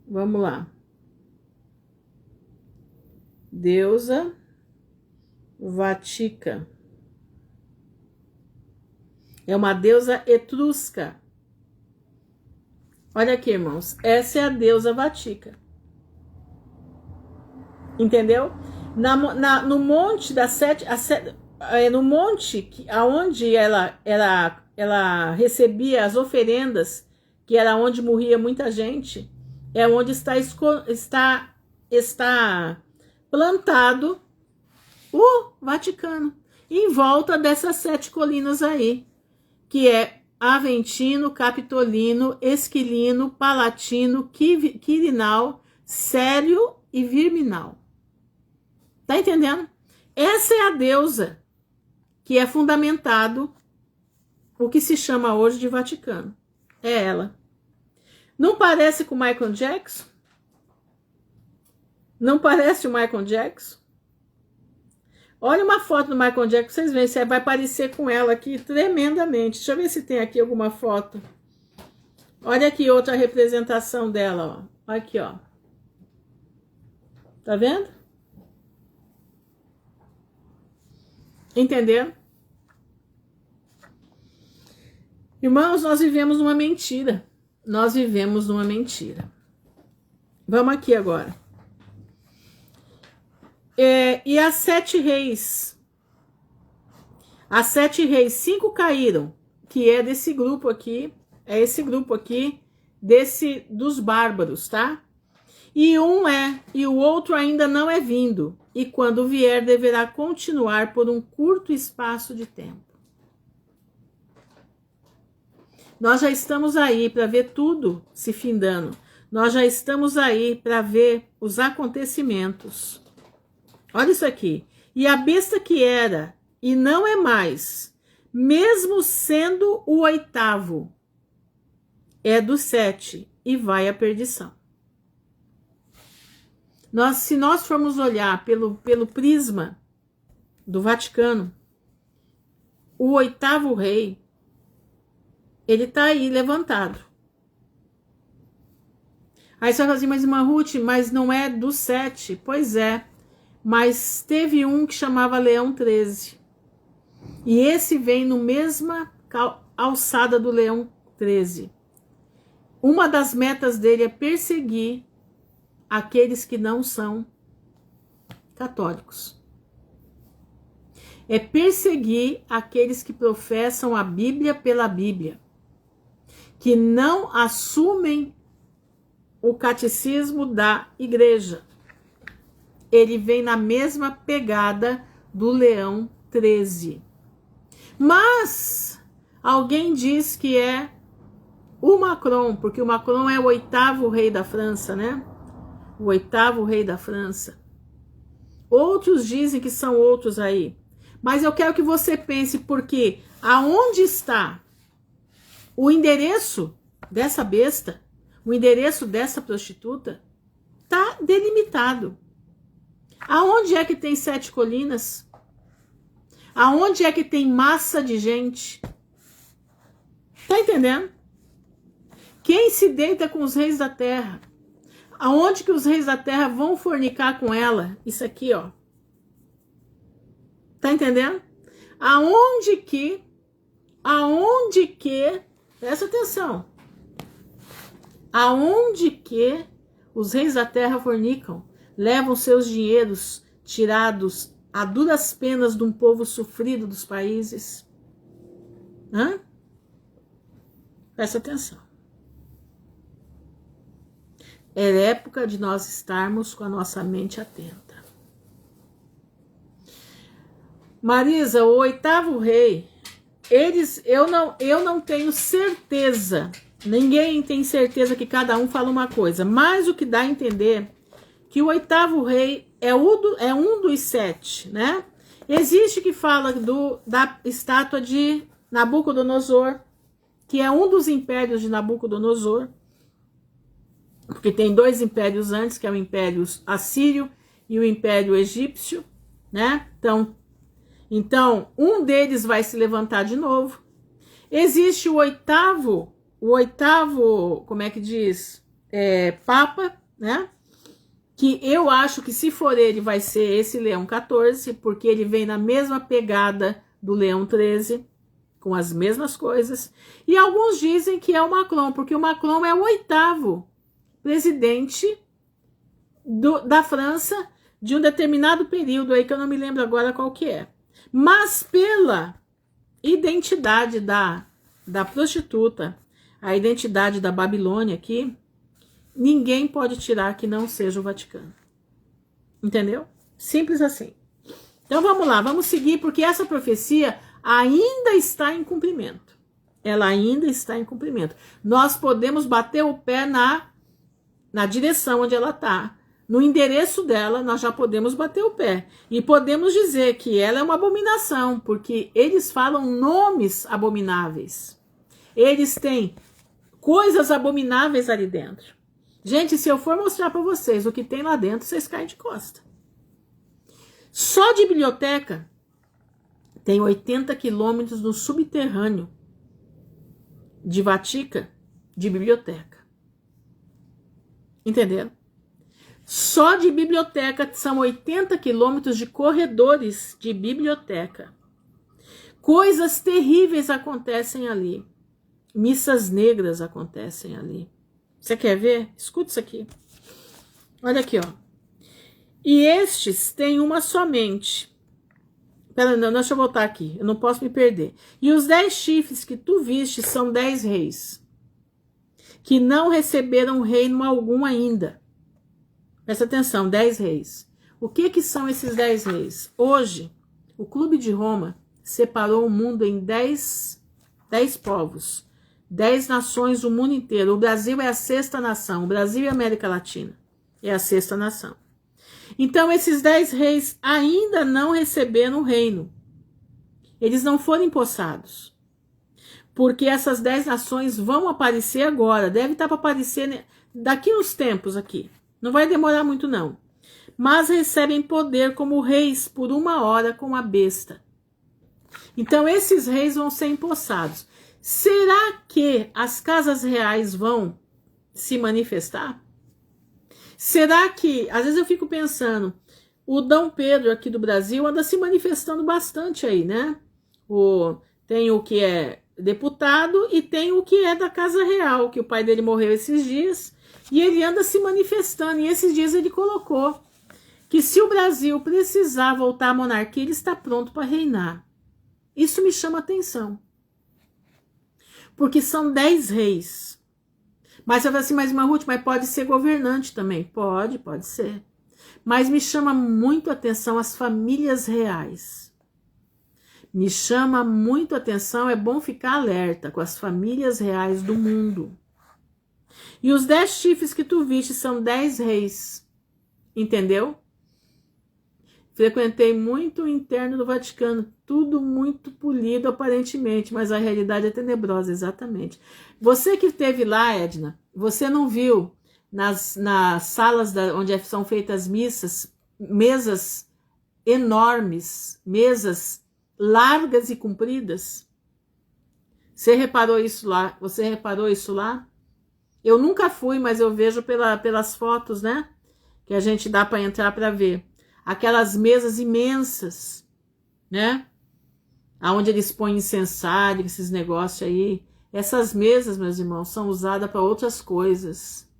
Vamos lá. Deusa Vatica. É uma deusa etrusca. Olha aqui, irmãos. Essa é a deusa Vatica. Entendeu? No monte das 7... no monte onde ela recebia as oferendas, que era onde morria muita gente, é onde está plantado o Vaticano, em volta dessas 7 colinas aí, que é Aventino, Capitolino, Esquilino, Palatino, Quirinal, Célio e Viminal. Tá entendendo? Essa é a deusa que é fundamentado o que se chama hoje de Vaticano. É ela. Não parece com o Michael Jackson? Não parece o Michael Jackson? Olha uma foto do Michael Jackson, vocês veem, você vai parecer com ela aqui tremendamente. Deixa eu ver se tem aqui alguma foto. Olha aqui outra representação dela, ó. Aqui, ó. Tá vendo? Entenderam? Irmãos, nós vivemos numa mentira. Nós vivemos numa mentira. Vamos aqui agora. E as 7 reis. As 7 reis, 5 caíram, que é desse grupo aqui, é esse grupo aqui, dos bárbaros, tá? E e o outro ainda não é vindo, e quando vier deverá continuar por um curto espaço de tempo. Nós já estamos aí para ver tudo se findando. Nós já estamos aí para ver os acontecimentos. Olha isso aqui. E a besta que era e não é mais, mesmo sendo o 8º, é do 7 e vai à perdição. Se nós formos olhar pelo prisma do Vaticano, o 8º rei, ele está aí levantado. Aí você vai falar assim, mas irmã Ruth, mas não é do 7. Pois é, mas teve um que chamava Leão 13. E esse vem no mesma alçada do Leão 13. Uma das metas dele é perseguir aqueles que não são católicos. É perseguir aqueles que professam a Bíblia pela Bíblia, que não assumem o catecismo da igreja. Ele vem na mesma pegada do Leão 13. Mas alguém diz que é o Macron, porque o Macron é o 8º rei da França, né? O 8º rei da França. Outros dizem que são outros aí. Mas eu quero que você pense, porque aonde está o endereço dessa besta, o endereço dessa prostituta, está delimitado. Aonde é que tem 7 colinas? Aonde é que tem massa de gente? Tá entendendo? Quem se deita com os reis da terra? Aonde que os reis da terra vão fornicar com ela? Isso aqui, ó. Tá entendendo? Aonde que, presta atenção, aonde que os reis da terra fornicam, levam seus dinheiros tirados a duras penas de um povo sofrido dos países? Hã? Presta atenção. É época de nós estarmos com a nossa mente atenta. Marisa, o 8º rei, eu não tenho certeza, ninguém tem certeza, que cada um fala uma coisa, mas o que dá a entender que o 8º rei é um dos 7, né? Existe que fala da estátua de Nabucodonosor, que é um dos impérios de Nabucodonosor, porque tem 2 impérios antes, que é o Império Assírio e o Império Egípcio, né? Então, um deles vai se levantar de novo. Existe o 8º, como é que diz? Papa, né? Que eu acho que se for ele vai ser esse Leão 14, porque ele vem na mesma pegada do Leão 13, com as mesmas coisas. E alguns dizem que é o Macron, porque o Macron é o 8º presidente da França de um determinado período aí, que eu não me lembro agora qual que é. Mas pela identidade da prostituta, a identidade da Babilônia aqui, ninguém pode tirar que não seja o Vaticano. Entendeu? Simples assim. Então vamos lá, vamos seguir, porque essa profecia ainda está em cumprimento. Ela ainda está em cumprimento. Nós podemos bater o pé na direção onde ela está. No endereço dela, nós já podemos bater o pé. E podemos dizer que ela é uma abominação, porque eles falam nomes abomináveis. Eles têm coisas abomináveis ali dentro. Gente, se eu for mostrar para vocês o que tem lá dentro, vocês caem de costa. Só de biblioteca tem 80 quilômetros no subterrâneo de Vatica de biblioteca. Entenderam? Só de biblioteca são 80 quilômetros de corredores de biblioteca. Coisas terríveis acontecem ali. Missas negras acontecem ali. Você quer ver? Escuta isso aqui. Olha aqui, ó. E estes têm uma somente. Pera, não, deixa eu voltar aqui. Eu não posso me perder. E os 10 chifres que tu viste são 10 reis, que não receberam reino algum ainda. Presta atenção, 10 reis. O que são esses 10 reis? Hoje, o Clube de Roma separou o mundo em 10 povos, 10 nações do mundo inteiro. O Brasil é a 6ª nação. O Brasil e a América Latina é a 6ª nação. Então, esses 10 reis ainda não receberam o reino. Eles não foram empossados. Porque essas 10 nações vão aparecer agora. Deve estar para aparecer daqui uns tempos aqui. Não vai demorar muito, não. Mas recebem poder como reis por 1 hora com a besta. Então, esses reis vão ser empossados. Será que as casas reais vão se manifestar? Será que, às vezes eu fico pensando, o Dom Pedro aqui do Brasil anda se manifestando bastante aí, né? Tem o que é deputado e tem o que é da Casa Real, que o pai dele morreu esses dias, e ele anda se manifestando, e esses dias ele colocou que se o Brasil precisar voltar à monarquia, ele está pronto para reinar. Isso me chama atenção. Porque são 10 reis. Mas eu falo assim, mas irmã Ruth, mas pode ser governante também. Pode ser. Mas me chama muito a atenção as famílias reais. Me chama muito a atenção, é bom ficar alerta com as famílias reais do mundo. E os 10 chifres que tu viste são 10 reis. Entendeu? Frequentei muito o interno do Vaticano, tudo muito polido aparentemente, mas a realidade é tenebrosa, exatamente. Você que esteve lá, Edna, você não viu nas salas onde são feitas missas, mesas enormes, mesas largas e compridas? Você reparou isso lá? Você reparou isso lá? Eu nunca fui, mas eu vejo pelas fotos, né? Que a gente dá para entrar para ver. Aquelas mesas imensas, né? Aonde eles põem incensário, esses negócios aí. Essas mesas, meus irmãos, são usadas para outras coisas.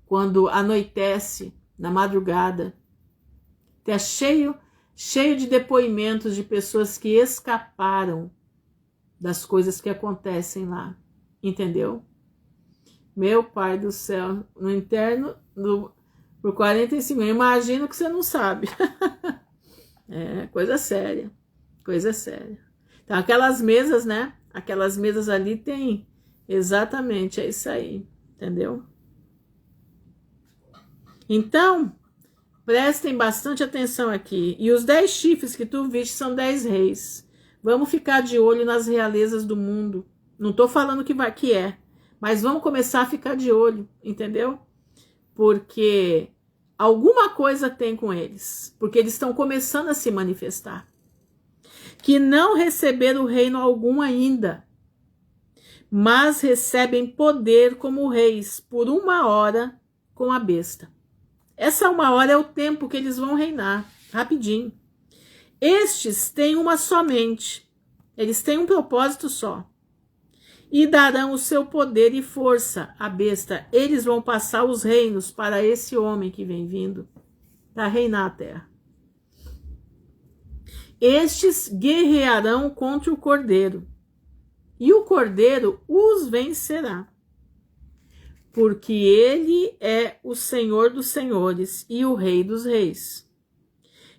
Quando anoitece, na madrugada. Tá cheio de depoimentos de pessoas que escaparam das coisas que acontecem lá. Entendeu? Meu pai do céu, no interno por 45 anos. Imagino que você não sabe. É, coisa séria. Coisa séria. Então, aquelas mesas, né? Aquelas mesas ali tem exatamente, é isso aí. Entendeu? Então, prestem bastante atenção aqui. E os 10 chifres que tu viste são 10 reis. Vamos ficar de olho nas realezas do mundo. Não estou falando que é. Mas vamos começar a ficar de olho. Entendeu? Porque alguma coisa tem com eles, porque eles estão começando a se manifestar, que não receberam reino algum ainda, mas recebem poder como reis por 1 hora com a besta. Essa 1 hora é o tempo que eles vão reinar, rapidinho. Estes têm uma somente, eles têm um propósito só. E darão o seu poder e força à besta. Eles vão passar os reinos para esse homem que vem vindo para reinar a terra. Estes guerrearão contra o cordeiro, e o cordeiro os vencerá, porque ele é o Senhor dos senhores e o Rei dos reis.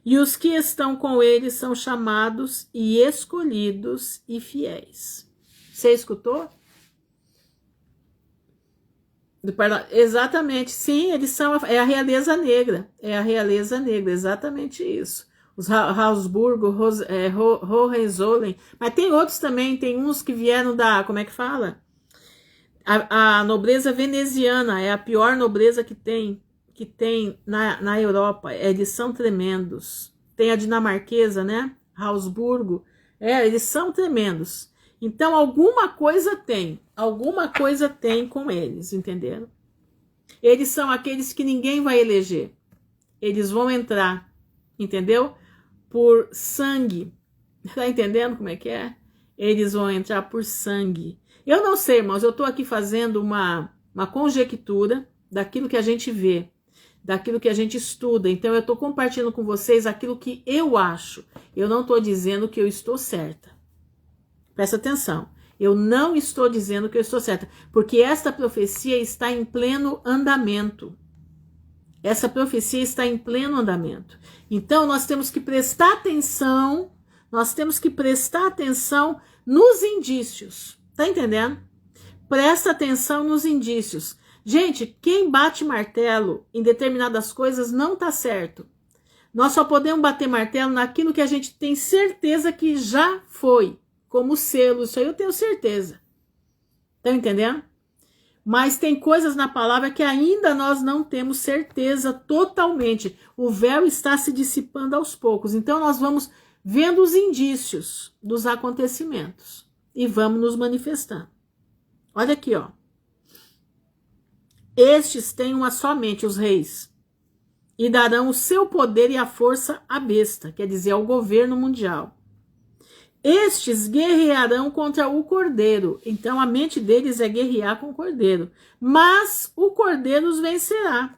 E os que estão com ele são chamados e escolhidos e fiéis. Você escutou? Exatamente, sim, eles são a realeza negra. É a realeza negra, exatamente isso. Os Habsburgo, Hohenzollern, mas tem outros também, tem uns que vieram da, como é que fala? A nobreza veneziana é a pior nobreza que tem na Europa. Eles são tremendos. Tem a dinamarquesa, né? Habsburgo, eles são tremendos. Então, alguma coisa tem com eles, entenderam? Eles são aqueles que ninguém vai eleger. Eles vão entrar, entendeu? Por sangue. Tá entendendo como é que é? Eles vão entrar por sangue. Eu não sei, irmãos, eu tô aqui fazendo uma conjectura daquilo que a gente vê daquilo que a gente estuda. Então eu estou compartilhando com vocês aquilo que eu acho. Eu não estou dizendo que eu estou certa. Presta atenção. Eu não estou dizendo que eu estou certa, porque esta profecia está em pleno andamento. Essa profecia está em pleno andamento. Então nós temos que prestar atenção, nos indícios. Tá entendendo? Presta atenção nos indícios. Gente, quem bate martelo em determinadas coisas não tá certo. Nós só podemos bater martelo naquilo que a gente tem certeza que já foi. Como selo, isso aí eu tenho certeza. Estão entendendo? Mas tem coisas na palavra que ainda nós não temos certeza totalmente. O véu está se dissipando aos poucos. Então nós vamos vendo os indícios dos acontecimentos. E vamos nos manifestando. Olha aqui, ó. Estes têm uma só mente, os reis, e darão o seu poder e a força à besta, quer dizer, ao governo mundial. Estes guerrearão contra o cordeiro. Então a mente deles é guerrear com o cordeiro. Mas o cordeiro os vencerá.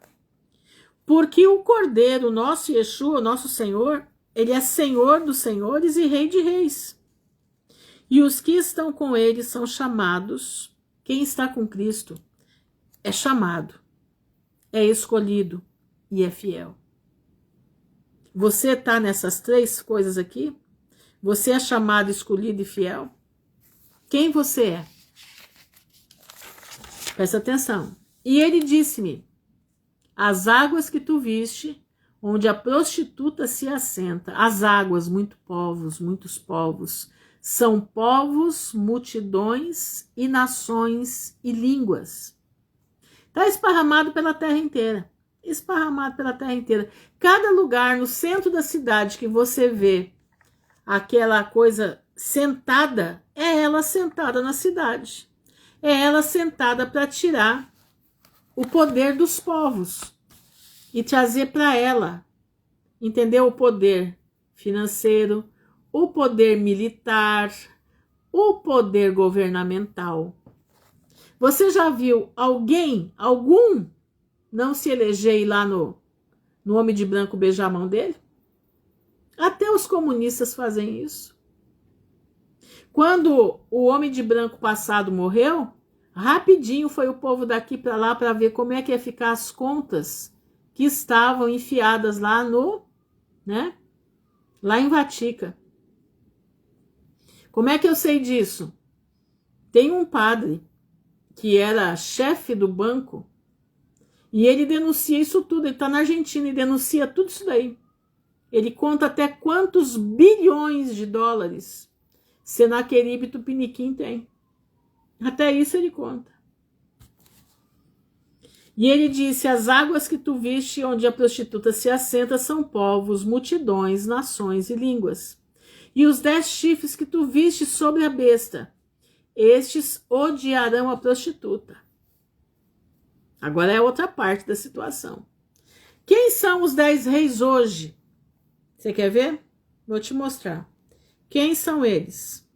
Porque o cordeiro, nosso Yeshua, nosso Senhor, ele é Senhor dos senhores e Rei de reis. E os que estão com ele são chamados. Quem está com Cristo é chamado, é escolhido e é fiel. Você está nessas três coisas aqui? Você é chamado, escolhido e fiel? Quem você é? Presta atenção. E ele disse-me: as águas que tu viste, onde a prostituta se assenta, as águas, muitos povos, são povos, multidões e nações e línguas. Está esparramado pela terra inteira. Esparramado pela terra inteira. Cada lugar no centro da cidade que você vê aquela coisa sentada, é ela sentada na cidade. É ela sentada para tirar o poder dos povos e trazer para ela, entendeu? O poder financeiro, o poder militar, o poder governamental. Você já viu algum não se eleger ir lá no Homem de Branco beijar a mão dele? Até os comunistas fazem isso. Quando o Homem de Branco passado morreu, rapidinho foi o povo daqui para lá para ver como é que ia ficar as contas que estavam enfiadas lá lá em Vatica. Como é que eu sei disso? Tem um padre que era chefe do banco, e ele denuncia isso tudo. Ele está na Argentina e denuncia tudo isso daí. Ele conta até quantos bilhões de dólares Senaqueribe Tupiniquim tem. Até isso ele conta. E ele disse: as águas que tu viste onde a prostituta se assenta são povos, multidões, nações e línguas. E os 10 chifres que tu viste sobre a besta, estes odiarão a prostituta. Agora é outra parte da situação. Quem são os 10 reis hoje? Você quer ver? Vou te mostrar. Quem são eles?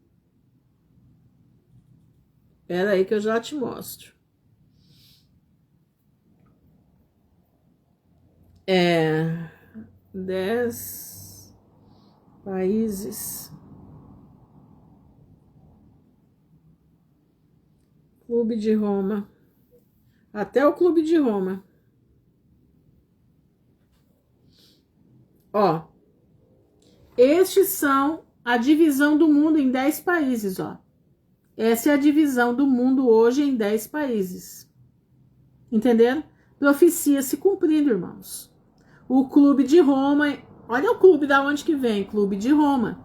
Espera aí que eu já te mostro. 10 países. Clube de Roma. Até o Clube de Roma. Ó. Estes são a divisão do mundo em 10 países, ó. Essa é a divisão do mundo hoje em 10 países. Entenderam? Profecia se cumprindo, irmãos. O Clube de Roma, olha o clube da onde que vem, Clube de Roma.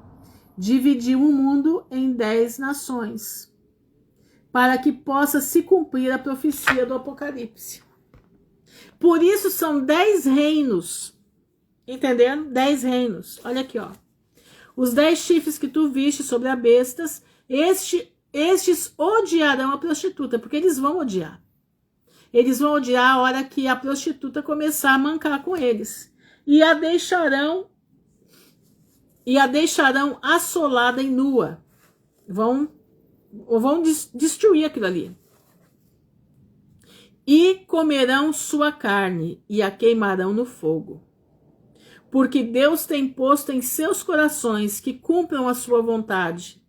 Dividiu o mundo em 10 nações, para que possa se cumprir a profecia do Apocalipse. Por isso são 10 reinos. Entenderam? 10 reinos. Olha aqui, ó. Os 10 chifres que tu viste sobre a bestas, estes odiarão a prostituta, porque eles vão odiar. Eles vão odiar a hora que a prostituta começar a mancar com eles. E a deixarão assolada e nua. Vão destruir aquilo ali. e comerão sua carne e a queimarão no fogo. Porque Deus tem posto em seus corações que cumpram a sua vontade,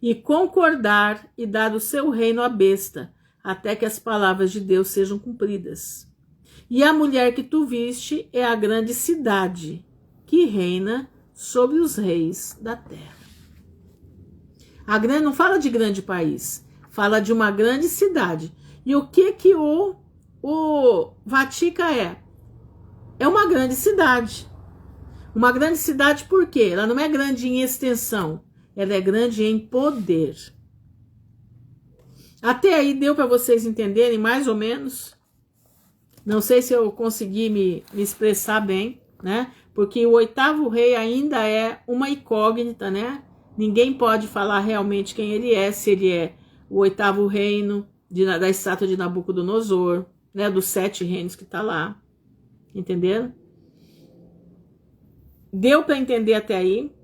e concordar e dar o seu reino à besta, até que as palavras de Deus sejam cumpridas. E a mulher que tu viste é a grande cidade, que reina sobre os reis da terra. A grande, não fala de grande país, fala de uma grande cidade. E o que o Vatica é? É uma grande cidade. Uma grande cidade por quê? Ela não é grande em extensão, ela é grande em poder. Até aí deu para vocês entenderem mais ou menos? Não sei se eu consegui me expressar bem, né? Porque o oitavo rei ainda é uma incógnita, né? Ninguém pode falar realmente quem ele é, se ele é o oitavo reino da estátua de Nabucodonosor, né? Dos 7 reinos que tá lá. Entenderam? Deu para entender até aí?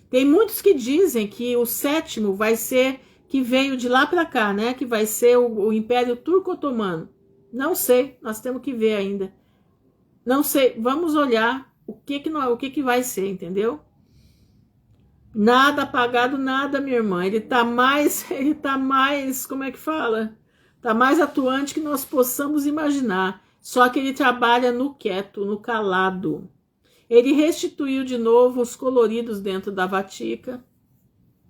Tem muitos que dizem que o 7º vai ser que veio de lá para cá, né? Que vai ser o Império Turco-Otomano. Não sei, nós temos que ver ainda. Não sei, vamos olhar o que vai ser, entendeu? Nada apagado, nada, minha irmã. Ele tá mais, como é que fala? Tá mais atuante que nós possamos imaginar. Só que ele trabalha no quieto, no calado. Ele restituiu de novo os coloridos dentro da Vatica,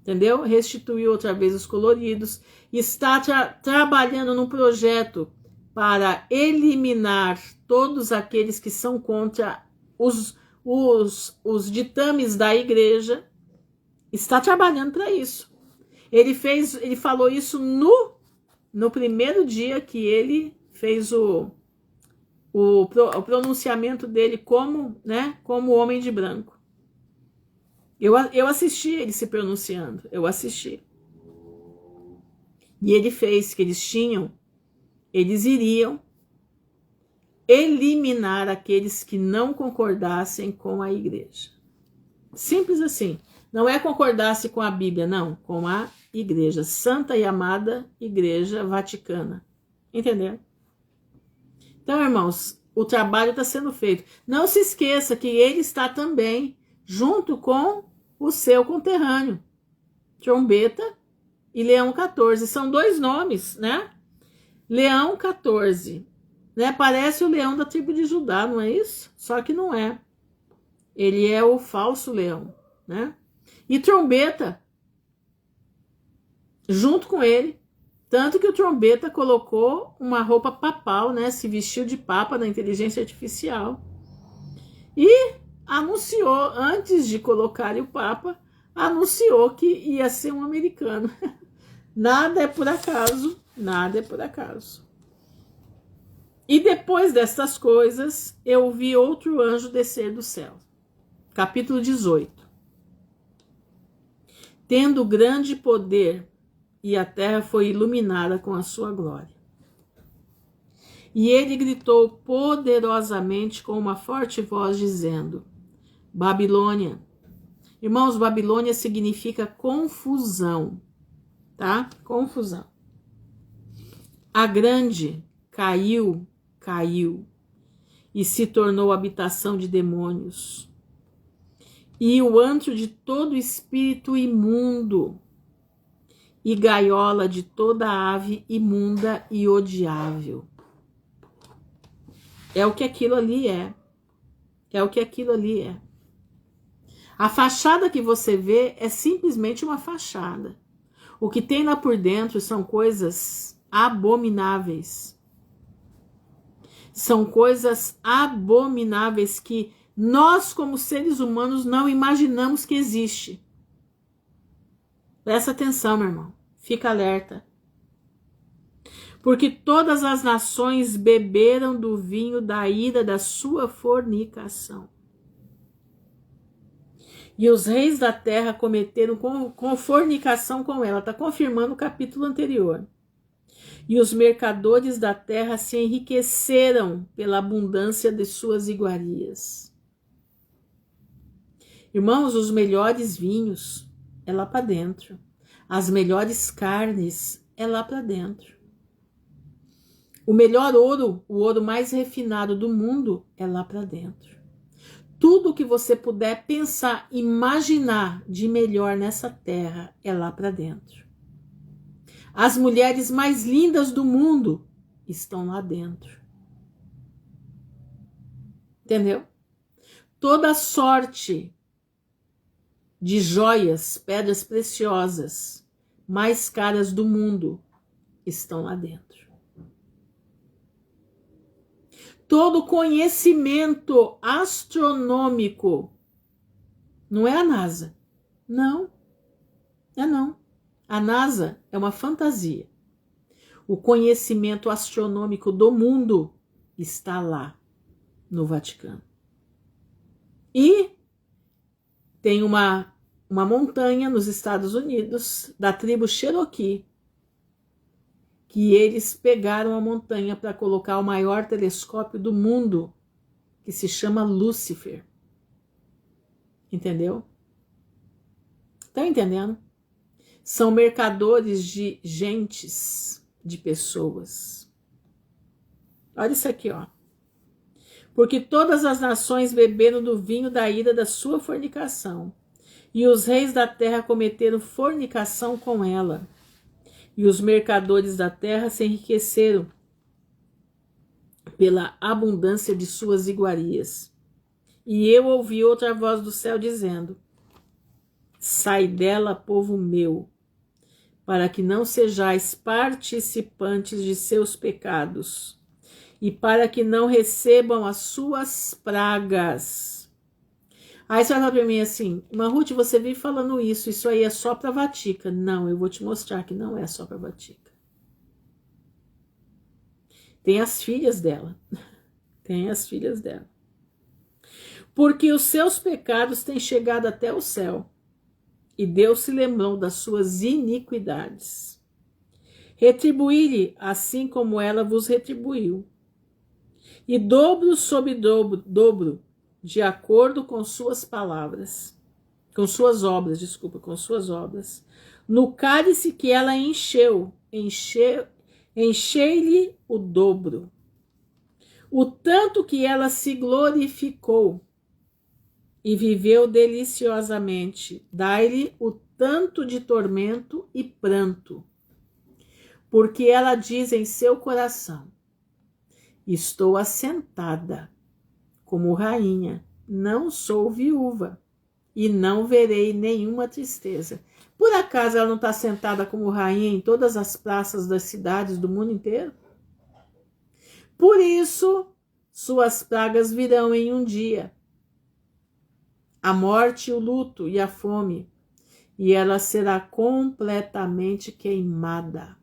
entendeu? Restituiu outra vez os coloridos. Está trabalhando num projeto para eliminar todos aqueles que são contra os ditames da igreja. Está trabalhando para isso. Ele falou isso no primeiro dia que ele fez o pronunciamento dele como homem de branco. Eu assisti ele se pronunciando, eu assisti. E ele fez que eles iriam eliminar aqueles que não concordassem com a igreja. Simples assim. Não é concordasse com a Bíblia, não, com a igreja, santa e amada Igreja Vaticana. Entendeu? Então, irmãos, o trabalho está sendo feito. Não se esqueça que ele está também junto com o seu conterrâneo, Trombeta e Leão 14. São 2 nomes, né? Leão 14, né? Parece o leão da tribo de Judá, não é isso? Só que não é. Ele é o falso leão, né? E Trombeta, junto com ele, tanto que o Trombeta colocou uma roupa papal, né? Se vestiu de papa da inteligência artificial. E anunciou, antes de colocar o papa, anunciou que ia ser um americano. Nada é por acaso, nada é por acaso. E depois destas coisas, eu vi outro anjo descer do céu. Capítulo 18. Tendo grande poder, e a terra foi iluminada com a sua glória. E ele gritou poderosamente com uma forte voz, dizendo: Babilônia. Irmãos, Babilônia significa confusão, tá? Confusão. A grande caiu, e se tornou habitação de demônios, e o antro de todo espírito imundo, e gaiola de toda ave imunda e odiável. É o que aquilo ali é. É o que aquilo ali é. A fachada que você vê é simplesmente uma fachada. O que tem lá por dentro são coisas abomináveis. São coisas abomináveis que nós, como seres humanos, não imaginamos que existe. Presta atenção, meu irmão. Fica alerta. Porque todas as nações beberam do vinho da ira da sua fornicação. E os reis da terra cometeram com fornicação com ela. Está confirmando o capítulo anterior. E os mercadores da terra se enriqueceram pela abundância de suas iguarias. Irmãos, os melhores vinhos é lá para dentro. As melhores carnes é lá para dentro. O melhor ouro, o ouro mais refinado do mundo, é lá para dentro. Tudo que você puder pensar, imaginar de melhor nessa terra é lá para dentro. As mulheres mais lindas do mundo estão lá dentro. Entendeu? Toda sorte de joias, pedras preciosas, mais caras do mundo, estão lá dentro. Todo conhecimento astronômico, não é a NASA, não, não. A NASA é uma fantasia. O conhecimento astronômico do mundo está lá, no Vaticano. E tem uma montanha nos Estados Unidos, da tribo Cherokee, que eles pegaram a montanha para colocar o maior telescópio do mundo, que se chama Lúcifer. Entendeu? Estão entendendo? São mercadores de gentes, de pessoas. Olha isso aqui, ó. Porque todas as nações beberam do vinho da ira da sua fornicação, e os reis da terra cometeram fornicação com ela. E os mercadores da terra se enriqueceram pela abundância de suas iguarias. E eu ouvi outra voz do céu dizendo: sai dela, povo meu, para que não sejais participantes de seus pecados, e para que não recebam as suas pragas. Aí você vai falar para mim assim: mas Ruth, você vive falando isso aí é só para Vatica. Não, eu vou te mostrar que não é só para Vatica. Tem as filhas dela. Tem as filhas dela. Porque os seus pecados têm chegado até o céu, e Deus se lembrou das suas iniquidades. Retribuí-lhe assim como ela vos retribuiu, e dobro sobre dobro, de acordo com suas palavras, com suas obras, no cálice que ela enchei-lhe o dobro, o tanto que ela se glorificou e viveu deliciosamente, dai-lhe o tanto de tormento e pranto, porque ela diz em seu coração: estou assentada como rainha, não sou viúva, e não verei nenhuma tristeza. Por acaso ela não está sentada como rainha em todas as praças das cidades do mundo inteiro? Por isso, suas pragas virão em um dia, a morte, o luto e a fome, e ela será completamente queimada.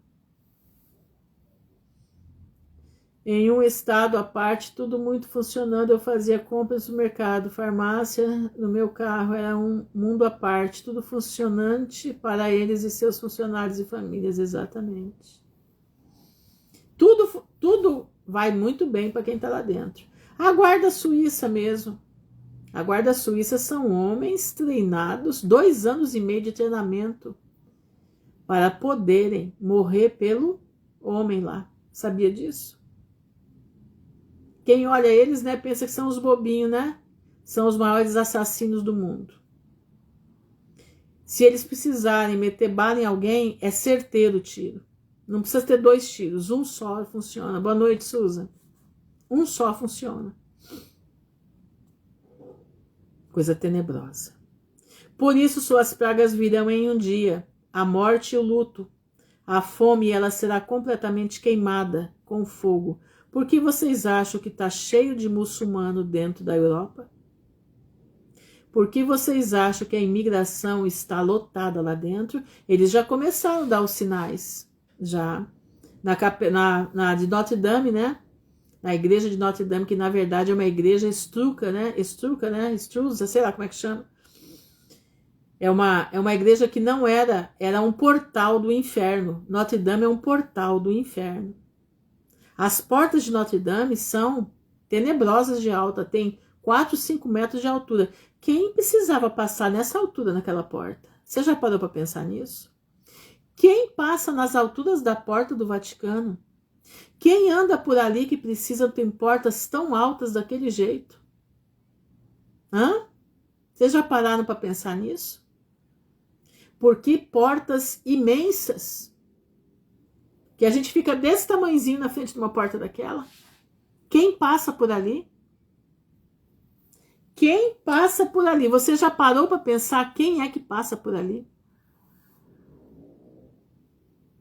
Em um estado à parte, tudo muito funcionando, eu fazia compras no mercado, farmácia, no meu carro, era um mundo à parte, tudo funcionante para eles e seus funcionários e famílias, exatamente. Tudo vai muito bem para quem está lá dentro. A guarda suíça mesmo. A guarda suíça são homens treinados, 2 anos e meio de treinamento, para poderem morrer pelo homem lá. Sabia disso? Quem olha eles, né, pensa que são os bobinhos, né? São os maiores assassinos do mundo. Se eles precisarem meter bala em alguém, é certeiro o tiro. Não precisa ter 2 tiros, um só funciona. Boa noite, Susan. Um só funciona. Coisa tenebrosa. Por isso suas pragas virão em um dia, a morte e o luto, a fome, e ela será completamente queimada com fogo. Por que vocês acham que está cheio de muçulmano dentro da Europa? Por que vocês acham que a imigração está lotada lá dentro? Eles já começaram a dar os sinais. Já. Na de Notre Dame, né? Na igreja de Notre Dame, que na verdade é uma igreja estruca, né? Estrusa, sei lá como é que chama. É uma igreja que não era um portal do inferno. Notre Dame é um portal do inferno. As portas de Notre Dame são tenebrosas de alta, tem 4, 5 metros de altura. Quem precisava passar nessa altura naquela porta? Você já parou para pensar nisso? Quem passa nas alturas da porta do Vaticano? Quem anda por ali que precisa ter portas tão altas daquele jeito? Hã? Vocês já pararam para pensar nisso? Por que portas imensas? Que a gente fica desse tamanhozinho na frente de uma porta daquela? Quem passa por ali? Quem passa por ali? Você já parou para pensar quem é que passa por ali?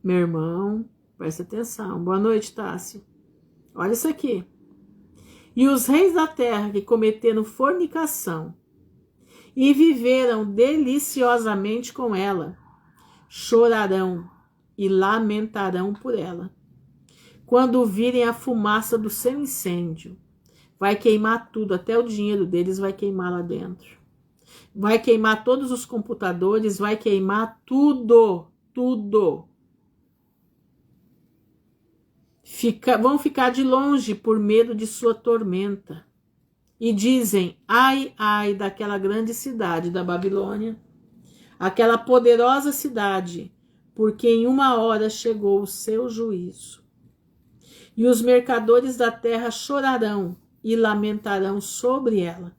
Meu irmão, presta atenção. Boa noite, Tássio. Olha isso aqui. E os reis da terra que cometeram fornicação e viveram deliciosamente com ela, chorarão e lamentarão por ela. Quando virem a fumaça do seu incêndio, vai queimar tudo, até o dinheiro deles vai queimar lá dentro. Vai queimar todos os computadores, vai queimar tudo, tudo. Vão ficar de longe por medo de sua tormenta. E dizem, ai, ai, daquela grande cidade da Babilônia, aquela poderosa cidade, porque em uma hora chegou o seu juízo. E os mercadores da terra chorarão e lamentarão sobre ela,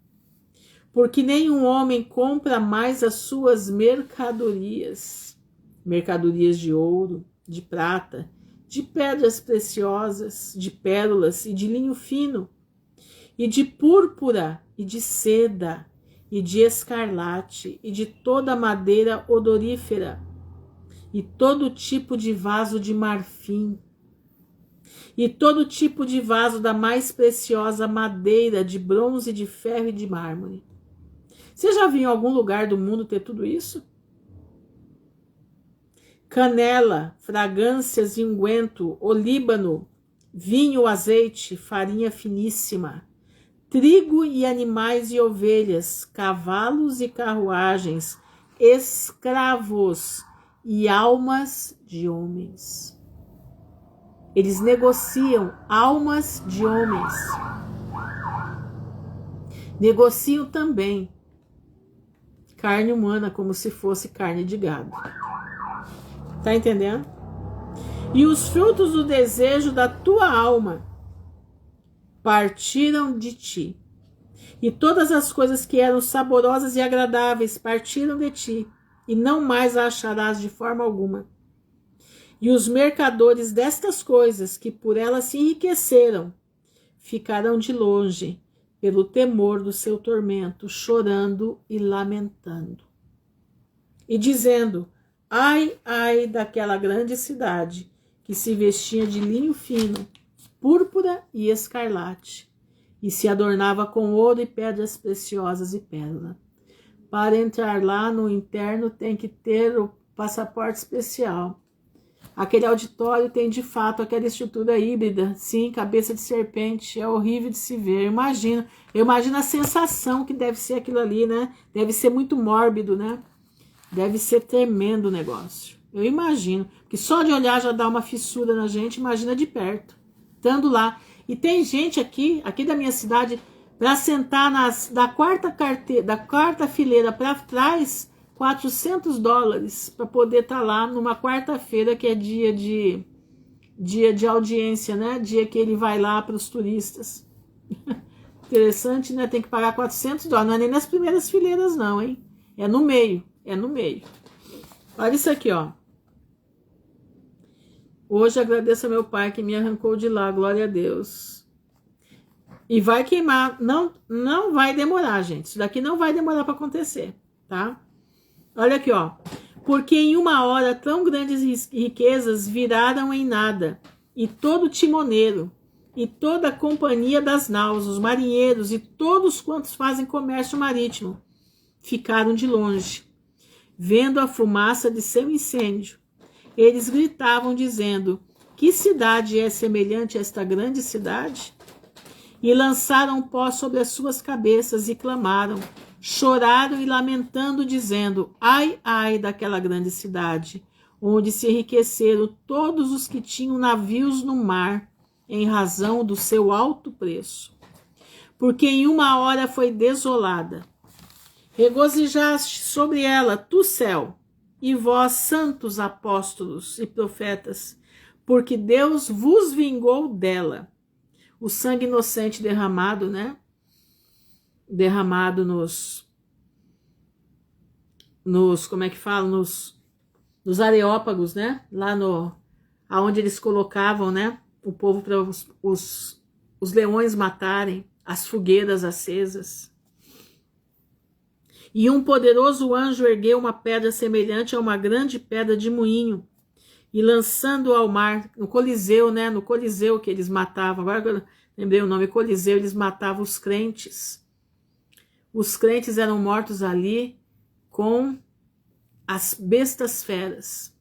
porque nenhum homem compra mais as suas mercadorias, mercadorias de ouro, de prata, de pedras preciosas, de pérolas e de linho fino, e de púrpura, e de seda, e de escarlate, e de toda madeira odorífera, e todo tipo de vaso de marfim, e todo tipo de vaso da mais preciosa madeira, de bronze, de ferro e de mármore. Você já viu em algum lugar do mundo ter tudo isso? Canela, fragrâncias e unguento, olíbano, vinho, azeite, farinha finíssima, trigo e animais e ovelhas, cavalos e carruagens, escravos e almas de homens. Eles negociam almas de homens. Negociam também carne humana como se fosse carne de gado. Tá entendendo? E os frutos do desejo da tua alma partiram de ti. E todas as coisas que eram saborosas e agradáveis partiram de ti, e não mais a acharás de forma alguma. E os mercadores destas coisas, que por elas se enriqueceram, ficarão de longe, pelo temor do seu tormento, chorando e lamentando. E dizendo, ai, ai daquela grande cidade, que se vestia de linho fino, púrpura e escarlate, e se adornava com ouro e pedras preciosas e pérola. Para entrar lá no interno tem que ter o passaporte especial. Aquele auditório tem de fato aquela estrutura híbrida, sim, cabeça de serpente, é horrível de se ver. Eu imagino a sensação que deve ser aquilo ali, né? Deve ser muito mórbido, né? Deve ser tremendo o negócio. Eu imagino, porque só de olhar já dá uma fissura na gente, imagina de perto, estando lá. E tem gente aqui da minha cidade, para sentar da quarta fileira para trás, $400 para poder estar lá numa quarta-feira, que é dia de audiência, né? Dia que ele vai lá para os turistas. Interessante, né? Tem que pagar $400. Não é nem nas primeiras fileiras, não, hein? É no meio. Olha isso aqui, ó. Hoje agradeço a meu pai que me arrancou de lá, glória a Deus. E vai queimar, não vai demorar, gente. Isso daqui não vai demorar para acontecer, tá? Olha aqui, ó. Porque em uma hora tão grandes riquezas viraram em nada, e todo timoneiro, e toda a companhia das naus, os marinheiros e todos quantos fazem comércio marítimo, ficaram de longe, vendo a fumaça de seu incêndio. Eles gritavam dizendo, que cidade é semelhante a esta grande cidade? E lançaram pó sobre as suas cabeças e clamaram, choraram e lamentando, dizendo, ai, ai daquela grande cidade, onde se enriqueceram todos os que tinham navios no mar, em razão do seu alto preço. Porque em uma hora foi desolada. Regozijaste sobre ela, tu céu, e vós, santos apóstolos e profetas, porque Deus vos vingou dela. O sangue inocente derramado, né? Derramado como é que fala? Nos areópagos, né? Lá aonde eles colocavam, né? O povo para os leões matarem, as fogueiras acesas. E um poderoso anjo ergueu uma pedra semelhante a uma grande pedra de moinho e lançando ao mar, no Coliseu, né? No Coliseu que eles matavam, agora eu lembrei o nome, Coliseu, eles matavam os crentes. Os crentes eram mortos ali com as bestas feras.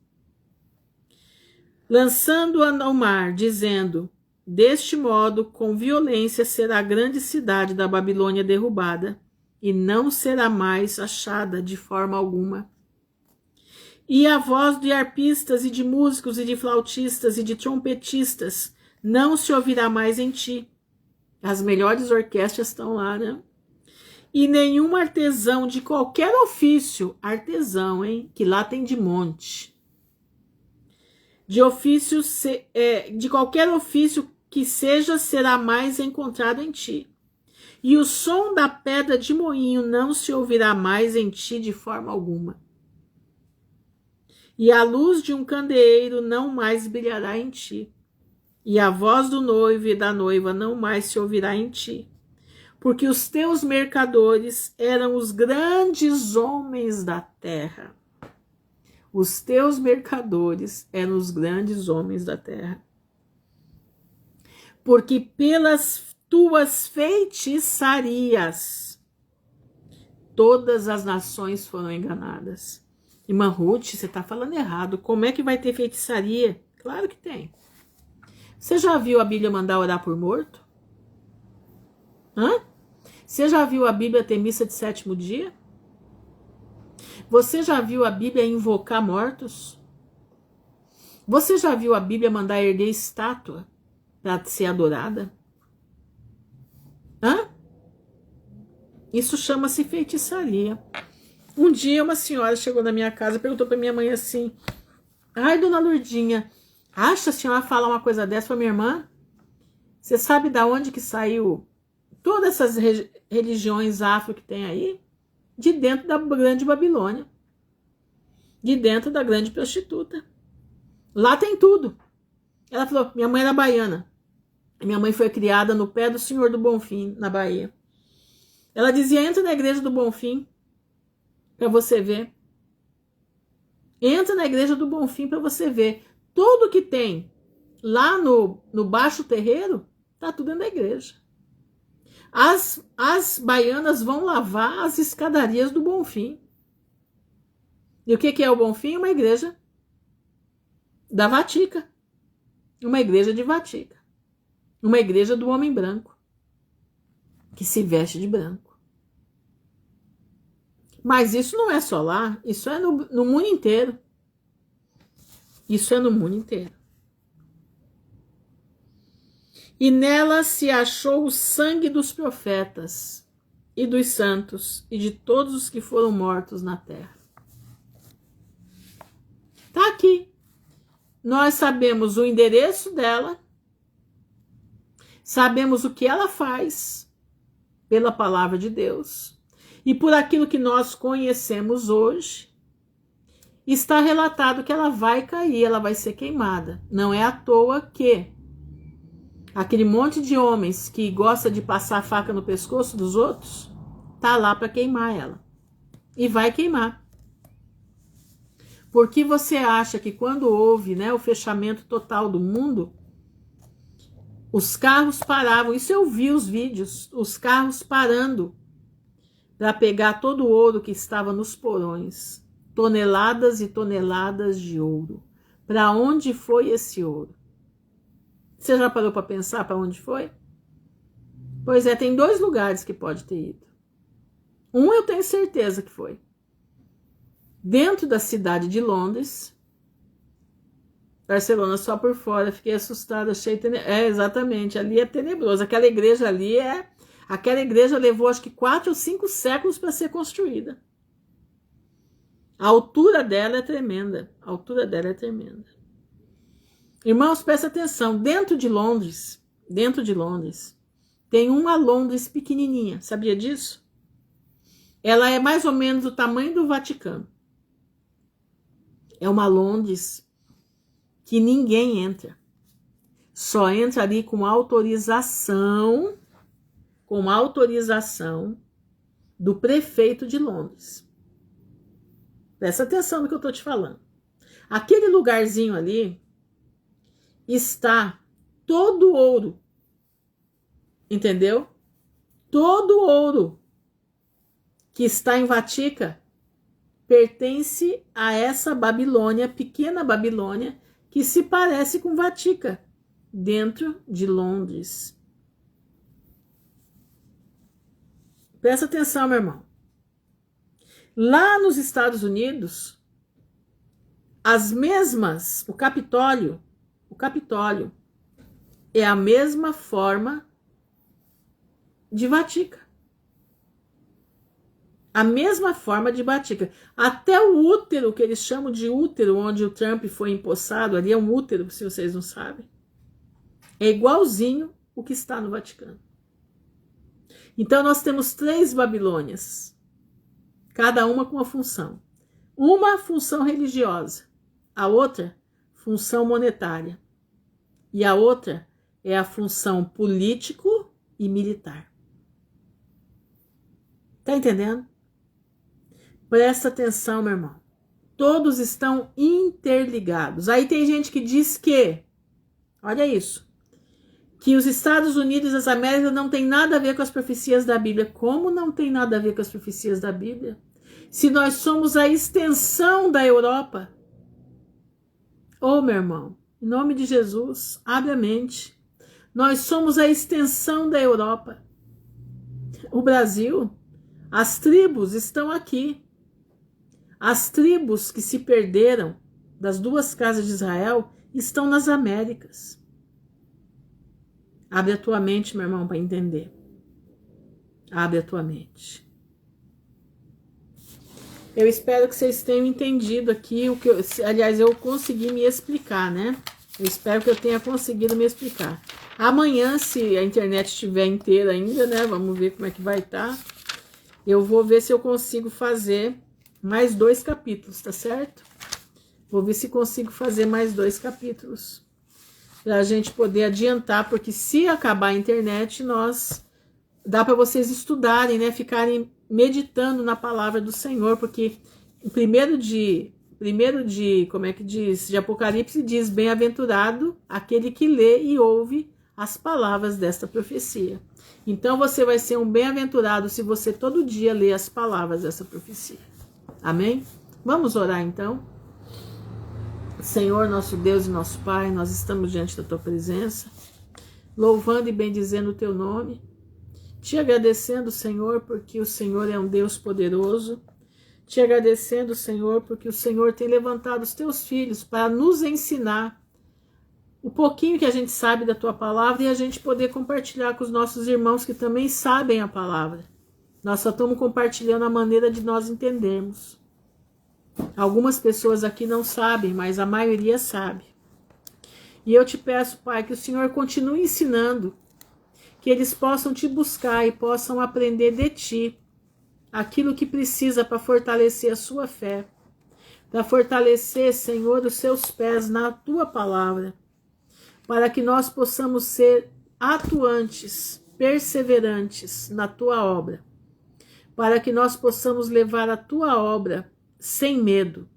Lançando-a ao mar, dizendo: deste modo, com violência será a grande cidade da Babilônia derrubada, e não será mais achada de forma alguma. E a voz de arpistas e de músicos e de flautistas e de trompetistas não se ouvirá mais em ti. As melhores orquestras estão lá, né? E nenhum artesão de qualquer ofício, artesão, hein? Que lá tem de monte. De qualquer ofício que seja, será mais encontrado em ti. E o som da pedra de moinho não se ouvirá mais em ti de forma alguma. E a luz de um candeeiro não mais brilhará em ti. E a voz do noivo e da noiva não mais se ouvirá em ti. Porque os teus mercadores eram os grandes homens da terra. Os teus mercadores eram os grandes homens da terra. Porque pelas tuas feitiçarias todas as nações foram enganadas. Irmã Ruth, você está falando errado. Como é que vai ter feitiçaria? Claro que tem. Você já viu a Bíblia mandar orar por morto? Hã? Você já viu a Bíblia ter missa de sétimo dia? Você já viu a Bíblia invocar mortos? Você já viu a Bíblia mandar erguer estátua para ser adorada? Hã? Isso chama-se feitiçaria. Um dia uma senhora chegou na minha casa e perguntou para minha mãe assim: ai, dona Lourdinha, acha a senhora falar uma coisa dessa para minha irmã? Você sabe da onde que saiu todas essas religiões afro que tem aí? De dentro da grande Babilônia. De dentro da grande prostituta. Lá tem tudo. Ela falou, minha mãe era baiana. Minha mãe foi criada no pé do Senhor do Bonfim, na Bahia. Ela dizia, entra na igreja do Bonfim para você ver. Entra na igreja do Bonfim para você ver. Tudo que tem lá no baixo terreiro, tá tudo dentro da igreja. As baianas vão lavar as escadarias do Bonfim. E o que é o Bonfim? Uma igreja da Vatica. Uma igreja de Vatica. Uma igreja do homem branco, que se veste de branco. Mas isso não é só lá, isso é no mundo inteiro. Isso é no mundo inteiro. E nela se achou o sangue dos profetas e dos santos e de todos os que foram mortos na terra. Tá aqui. Nós sabemos o endereço dela, sabemos o que ela faz pela palavra de Deus e por aquilo que nós conhecemos hoje. Está relatado que ela vai cair, ela vai ser queimada. Não é à toa que aquele monte de homens que gosta de passar a faca no pescoço dos outros, tá lá para queimar ela. E vai queimar. Porque você acha que quando houve, né, o fechamento total do mundo, os carros paravam, isso eu vi os vídeos, os carros parando para pegar todo o ouro que estava nos porões, toneladas e toneladas de ouro. Para onde foi esse ouro? Você já parou para pensar para onde foi? Pois é, tem 2 lugares que pode ter ido. Um eu tenho certeza que foi dentro da cidade de Londres. Barcelona só por fora, fiquei assustada, achei exatamente, ali é tenebroso. Aquela igreja levou acho que 4 ou 5 séculos para ser construída. A altura dela é tremenda, Irmãos, presta atenção, dentro de Londres, tem uma Londres pequenininha, sabia disso? Ela é mais ou menos do tamanho do Vaticano. É uma Londres que ninguém entra. Só entra ali com autorização do prefeito de Londres. Presta atenção no que eu estou te falando. Aquele lugarzinho ali está todo ouro. Entendeu? Todo ouro que está em Vatica pertence a essa Babilônia, pequena Babilônia, que se parece com Vatica, dentro de Londres. Presta atenção, meu irmão. Lá nos Estados Unidos, o Capitólio é a mesma forma de Vatica. A mesma forma de Vatica. Até o útero, que eles chamam de útero, onde o Trump foi empossado, ali é um útero, se vocês não sabem. É igualzinho o que está no Vaticano. Então nós temos 3 Babilônias, cada uma com uma função. Uma função religiosa, a outra função monetária e a outra é a função político e militar. Tá entendendo? Presta atenção, meu irmão. Todos estão interligados. Aí tem gente que diz que, olha isso, que os Estados Unidos e as Américas não tem nada a ver com as profecias da Bíblia. Como não tem nada a ver com as profecias da Bíblia? Se nós somos a extensão da Europa. Ô, meu irmão, em nome de Jesus, abre a mente. Nós somos a extensão da Europa. O Brasil, as tribos estão aqui. As tribos que se perderam das 2 casas de Israel estão nas Américas. Abre a tua mente, meu irmão, para entender. Abre a tua mente. Eu espero que vocês tenham entendido aqui aliás, eu consegui me explicar, né? Eu espero que eu tenha conseguido me explicar. Amanhã, se a internet estiver inteira ainda, né? Vamos ver como é que vai estar. Eu vou ver se eu consigo fazer mais 2 capítulos, tá certo? Vou ver se consigo fazer mais 2 capítulos. Pra gente poder adiantar, porque se acabar a internet, dá para vocês estudarem, né? Ficarem meditando na palavra do Senhor, porque o primeiro de como é que diz? De Apocalipse diz: bem-aventurado aquele que lê e ouve as palavras desta profecia. Então você vai ser um bem-aventurado se você todo dia lê as palavras dessa profecia. Amém? Vamos orar então. Senhor, nosso Deus e nosso Pai, nós estamos diante da Tua presença, louvando e bendizendo o Teu nome, te agradecendo, Senhor, porque o Senhor é um Deus poderoso, te agradecendo, Senhor, porque o Senhor tem levantado os Teus filhos para nos ensinar o pouquinho que a gente sabe da Tua palavra e a gente poder compartilhar com os nossos irmãos que também sabem a palavra. Nós só estamos compartilhando a maneira de nós entendermos. Algumas pessoas aqui não sabem, mas a maioria sabe. E eu te peço, Pai, que o Senhor continue ensinando, que eles possam te buscar e possam aprender de ti aquilo que precisa para fortalecer a sua fé, para fortalecer, Senhor, os seus pés na tua palavra, para que nós possamos ser atuantes, perseverantes na tua obra, para que nós possamos levar a tua obra sem medo,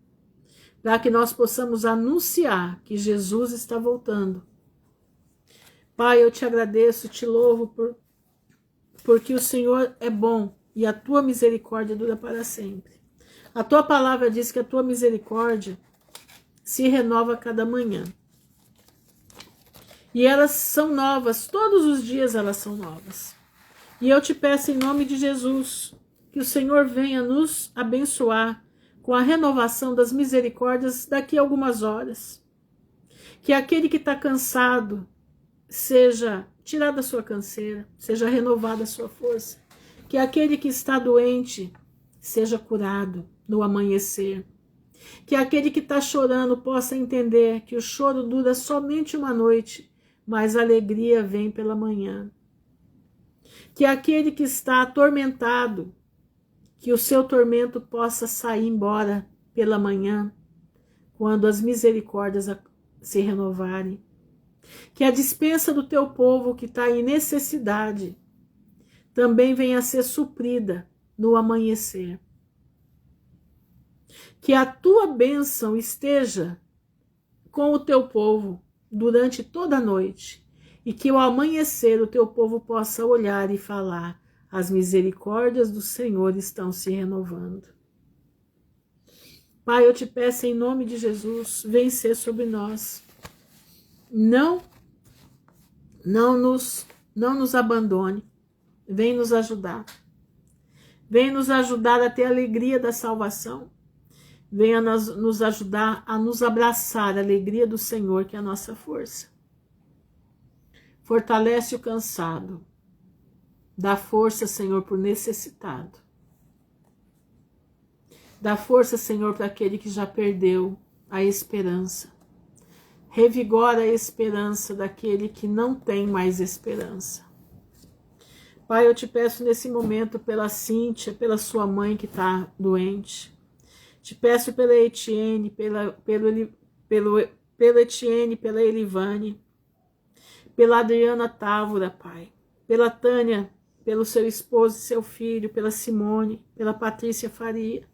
para que nós possamos anunciar que Jesus está voltando. Pai, eu te agradeço, te louvo porque o Senhor é bom e a tua misericórdia dura para sempre. A tua palavra diz que a tua misericórdia se renova a cada manhã. E elas são novas, todos os dias elas são novas. E eu te peço em nome de Jesus que o Senhor venha nos abençoar com a renovação das misericórdias daqui a algumas horas. Que aquele que está cansado seja tirado da sua canseira, seja renovada a sua força. Que aquele que está doente seja curado no amanhecer. Que aquele que está chorando possa entender que o choro dura somente uma noite, mas a alegria vem pela manhã. Que aquele que está atormentado, que o seu tormento possa sair embora pela manhã, quando as misericórdias se renovarem. Que a dispensa do teu povo que está em necessidade também venha a ser suprida no amanhecer. Que a tua bênção esteja com o teu povo durante toda a noite e que ao amanhecer o teu povo possa olhar e falar: as misericórdias do Senhor estão se renovando. Pai, eu te peço em nome de Jesus, vem ser sobre nós. Não nos abandone. Vem nos ajudar. Vem nos ajudar a ter a alegria da salvação. Venha nos ajudar a nos abraçar a alegria do Senhor, que é a nossa força. Fortalece o cansado. Dá força, Senhor, por necessitado. Dá força, Senhor, para aquele que já perdeu a esperança. Revigora a esperança daquele que não tem mais esperança. Pai, eu te peço nesse momento pela Cíntia, pela sua mãe que está doente. Te peço pela Etienne, pela Etienne, pela Elivane, pela Adriana Távora, Pai. Pela Tânia, pelo seu esposo e seu filho, pela Simone, pela Patrícia Faria,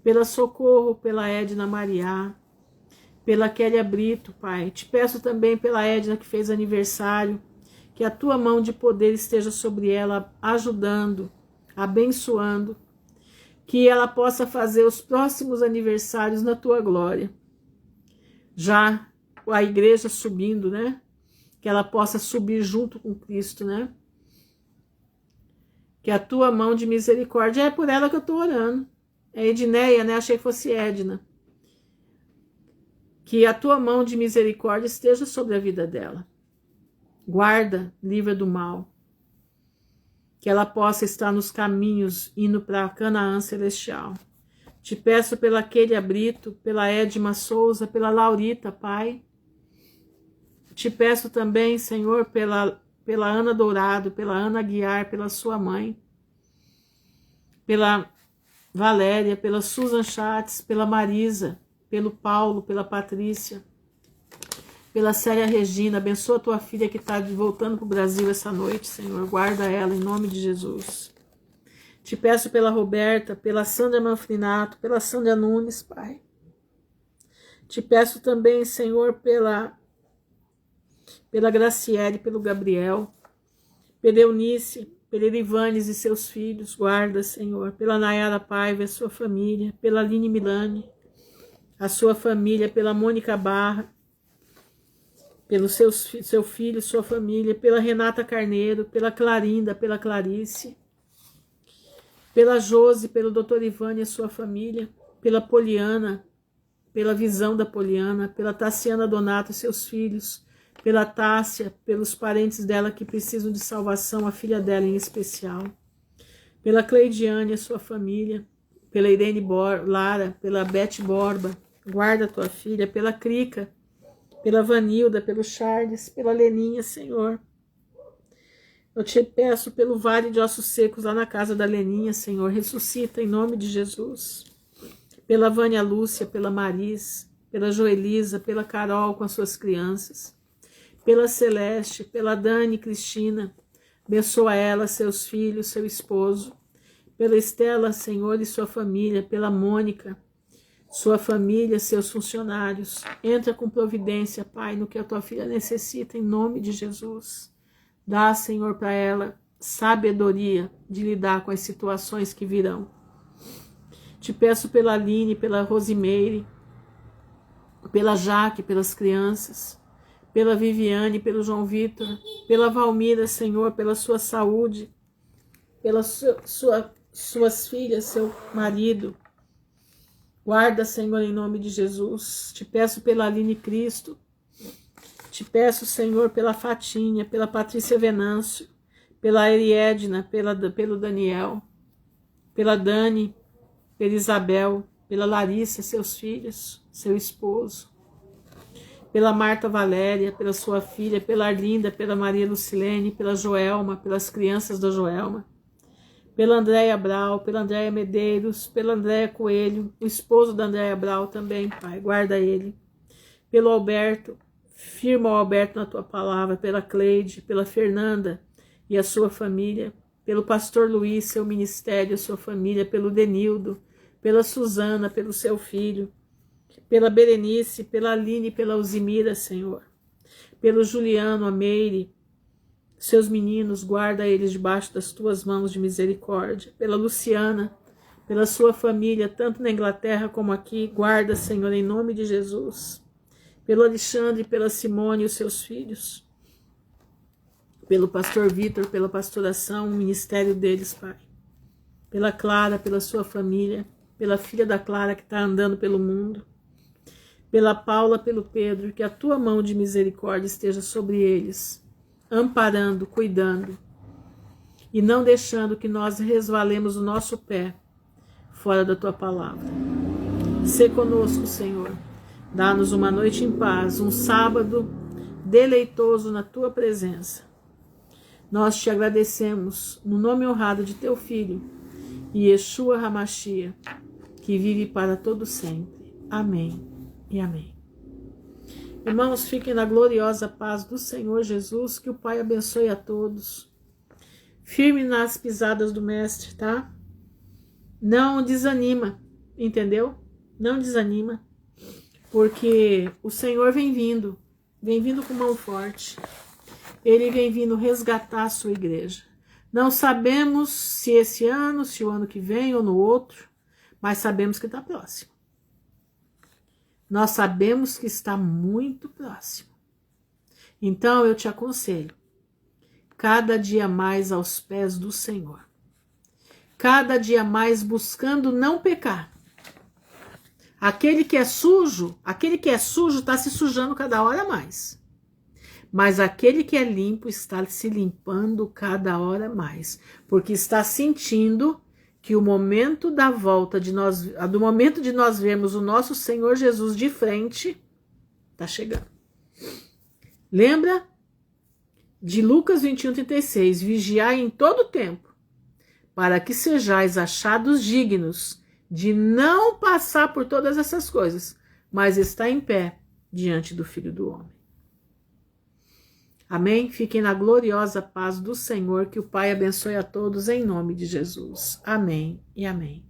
pela Socorro, pela Edna Mariá, pela Kélia Brito, Pai. Te peço também pela Edna que fez aniversário, que a tua mão de poder esteja sobre ela, ajudando, abençoando, que ela possa fazer os próximos aniversários na tua glória. Já a igreja subindo, né? Que ela possa subir junto com Cristo, né? Que a tua mão de misericórdia, é por ela que eu estou orando. É Edneia, né? Achei que fosse Edna. Que a tua mão de misericórdia esteja sobre a vida dela. Guarda, livra do mal. Que ela possa estar nos caminhos indo para Canaã celestial. Te peço pela Kélia Brito, pela Edma Souza, pela Laurita, Pai. Te peço também, Senhor, pela Ana Dourado, pela Ana Guiar, pela sua mãe, pela Valéria, pela Susan Schatz, pela Marisa, pelo Paulo, pela Patrícia, pela Célia Regina. Abençoa a tua filha que está voltando para o Brasil essa noite, Senhor. Guarda ela em nome de Jesus. Te peço pela Roberta, pela Sandra Manfrinato, pela Sandra Nunes, Pai. Te peço também, Senhor, pela Graciele, pelo Gabriel, pela Eunice, pela Elivanes e seus filhos. Guarda, Senhor. Pela Nayara Paiva, a sua família, pela Aline Milani, a sua família, pela Mônica Barra, pelo seu filho, sua família, pela Renata Carneiro, pela Clarinda, pela Clarice, pela Josi, pelo Dr. Ivane e a sua família, pela Poliana, pela Visão da Poliana, pela Tassiana Donato e seus filhos, pela Tássia, pelos parentes dela que precisam de salvação, a filha dela em especial, pela Cleidiane e a sua família, pela Irene Lara, pela Beth Borba, guarda a tua filha, pela Crica, pela Vanilda, pelo Charles, pela Leninha, Senhor. Eu te peço pelo vale de ossos secos lá na casa da Leninha, Senhor, ressuscita em nome de Jesus. Pela Vânia Lúcia, pela Maris, pela Joelisa, pela Carol com as suas crianças, pela Celeste, pela Dani Cristina, abençoa ela, seus filhos, seu esposo, pela Estela, Senhor, e sua família, pela Mônica, sua família, seus funcionários. Entra com providência, Pai, no que a tua filha necessita, em nome de Jesus. Dá, Senhor, para ela sabedoria de lidar com as situações que virão. Te peço pela Aline, pela Rosimeire, pela Jaque, pelas crianças, pela Viviane, pelo João Vitor, pela Valmira, Senhor, pela sua saúde, pelas suas filhas, seu marido. Guarda, Senhor, em nome de Jesus. Te peço pela Aline Cristo. Te peço, Senhor, pela Fatinha, pela Patrícia Venâncio, pela Eriedna, pelo Daniel, pela Dani, pela Isabel, pela Larissa, seus filhos, seu esposo, pela Marta Valéria, pela sua filha, pela Arlinda, pela Maria Lucilene, pela Joelma, pelas crianças da Joelma, pela Andréia Brau, pela Andréia Medeiros, pela Andréia Coelho, o esposo da Andréia Brau também, Pai, guarda ele, pelo Alberto, firma o Alberto na tua palavra, pela Cleide, pela Fernanda e a sua família, pelo pastor Luiz, seu ministério, a sua família, pelo Denildo, pela Suzana, pelo seu filho, pela Berenice, pela Aline, pela Alzimira, Senhor, pelo Juliano, a Meire, seus meninos, guarda eles debaixo das tuas mãos de misericórdia, pela Luciana, pela sua família, tanto na Inglaterra como aqui, guarda, Senhor, em nome de Jesus, pelo Alexandre, pela Simone e os seus filhos, pelo pastor Vitor, pela pastoração, o ministério deles, Pai, pela Clara, pela sua família, pela filha da Clara que está andando pelo mundo, pela Paula, pelo Pedro, que a tua mão de misericórdia esteja sobre eles, amparando, cuidando, e não deixando que nós resvalemos o nosso pé fora da tua palavra. Sê conosco, Senhor, dá-nos uma noite em paz, um sábado deleitoso na tua presença. Nós te agradecemos no nome honrado de teu Filho, Yeshua HaMashiach, que vive para todo sempre. Amém e amém. Irmãos, fiquem na gloriosa paz do Senhor Jesus, que o Pai abençoe a todos. Firme nas pisadas do Mestre, tá? Não desanima, entendeu? Não desanima, porque o Senhor vem vindo com mão forte. Ele vem vindo resgatar a sua igreja. Não sabemos se esse ano, se o ano que vem ou no outro, mas sabemos que está próximo. Nós sabemos que está muito próximo. Então eu te aconselho, cada dia mais aos pés do Senhor. Cada dia mais buscando não pecar. Aquele que é sujo está se sujando cada hora mais. Mas aquele que é limpo está se limpando cada hora mais, porque está sentindo que o momento da volta do momento de nós vermos o nosso Senhor Jesus de frente, está chegando. Lembra de Lucas 21:36, vigiai em todo tempo, para que sejais achados dignos de não passar por todas essas coisas, mas estar em pé diante do Filho do Homem. Amém? Fiquem na gloriosa paz do Senhor, que o Pai abençoe a todos em nome de Jesus. Amém e amém.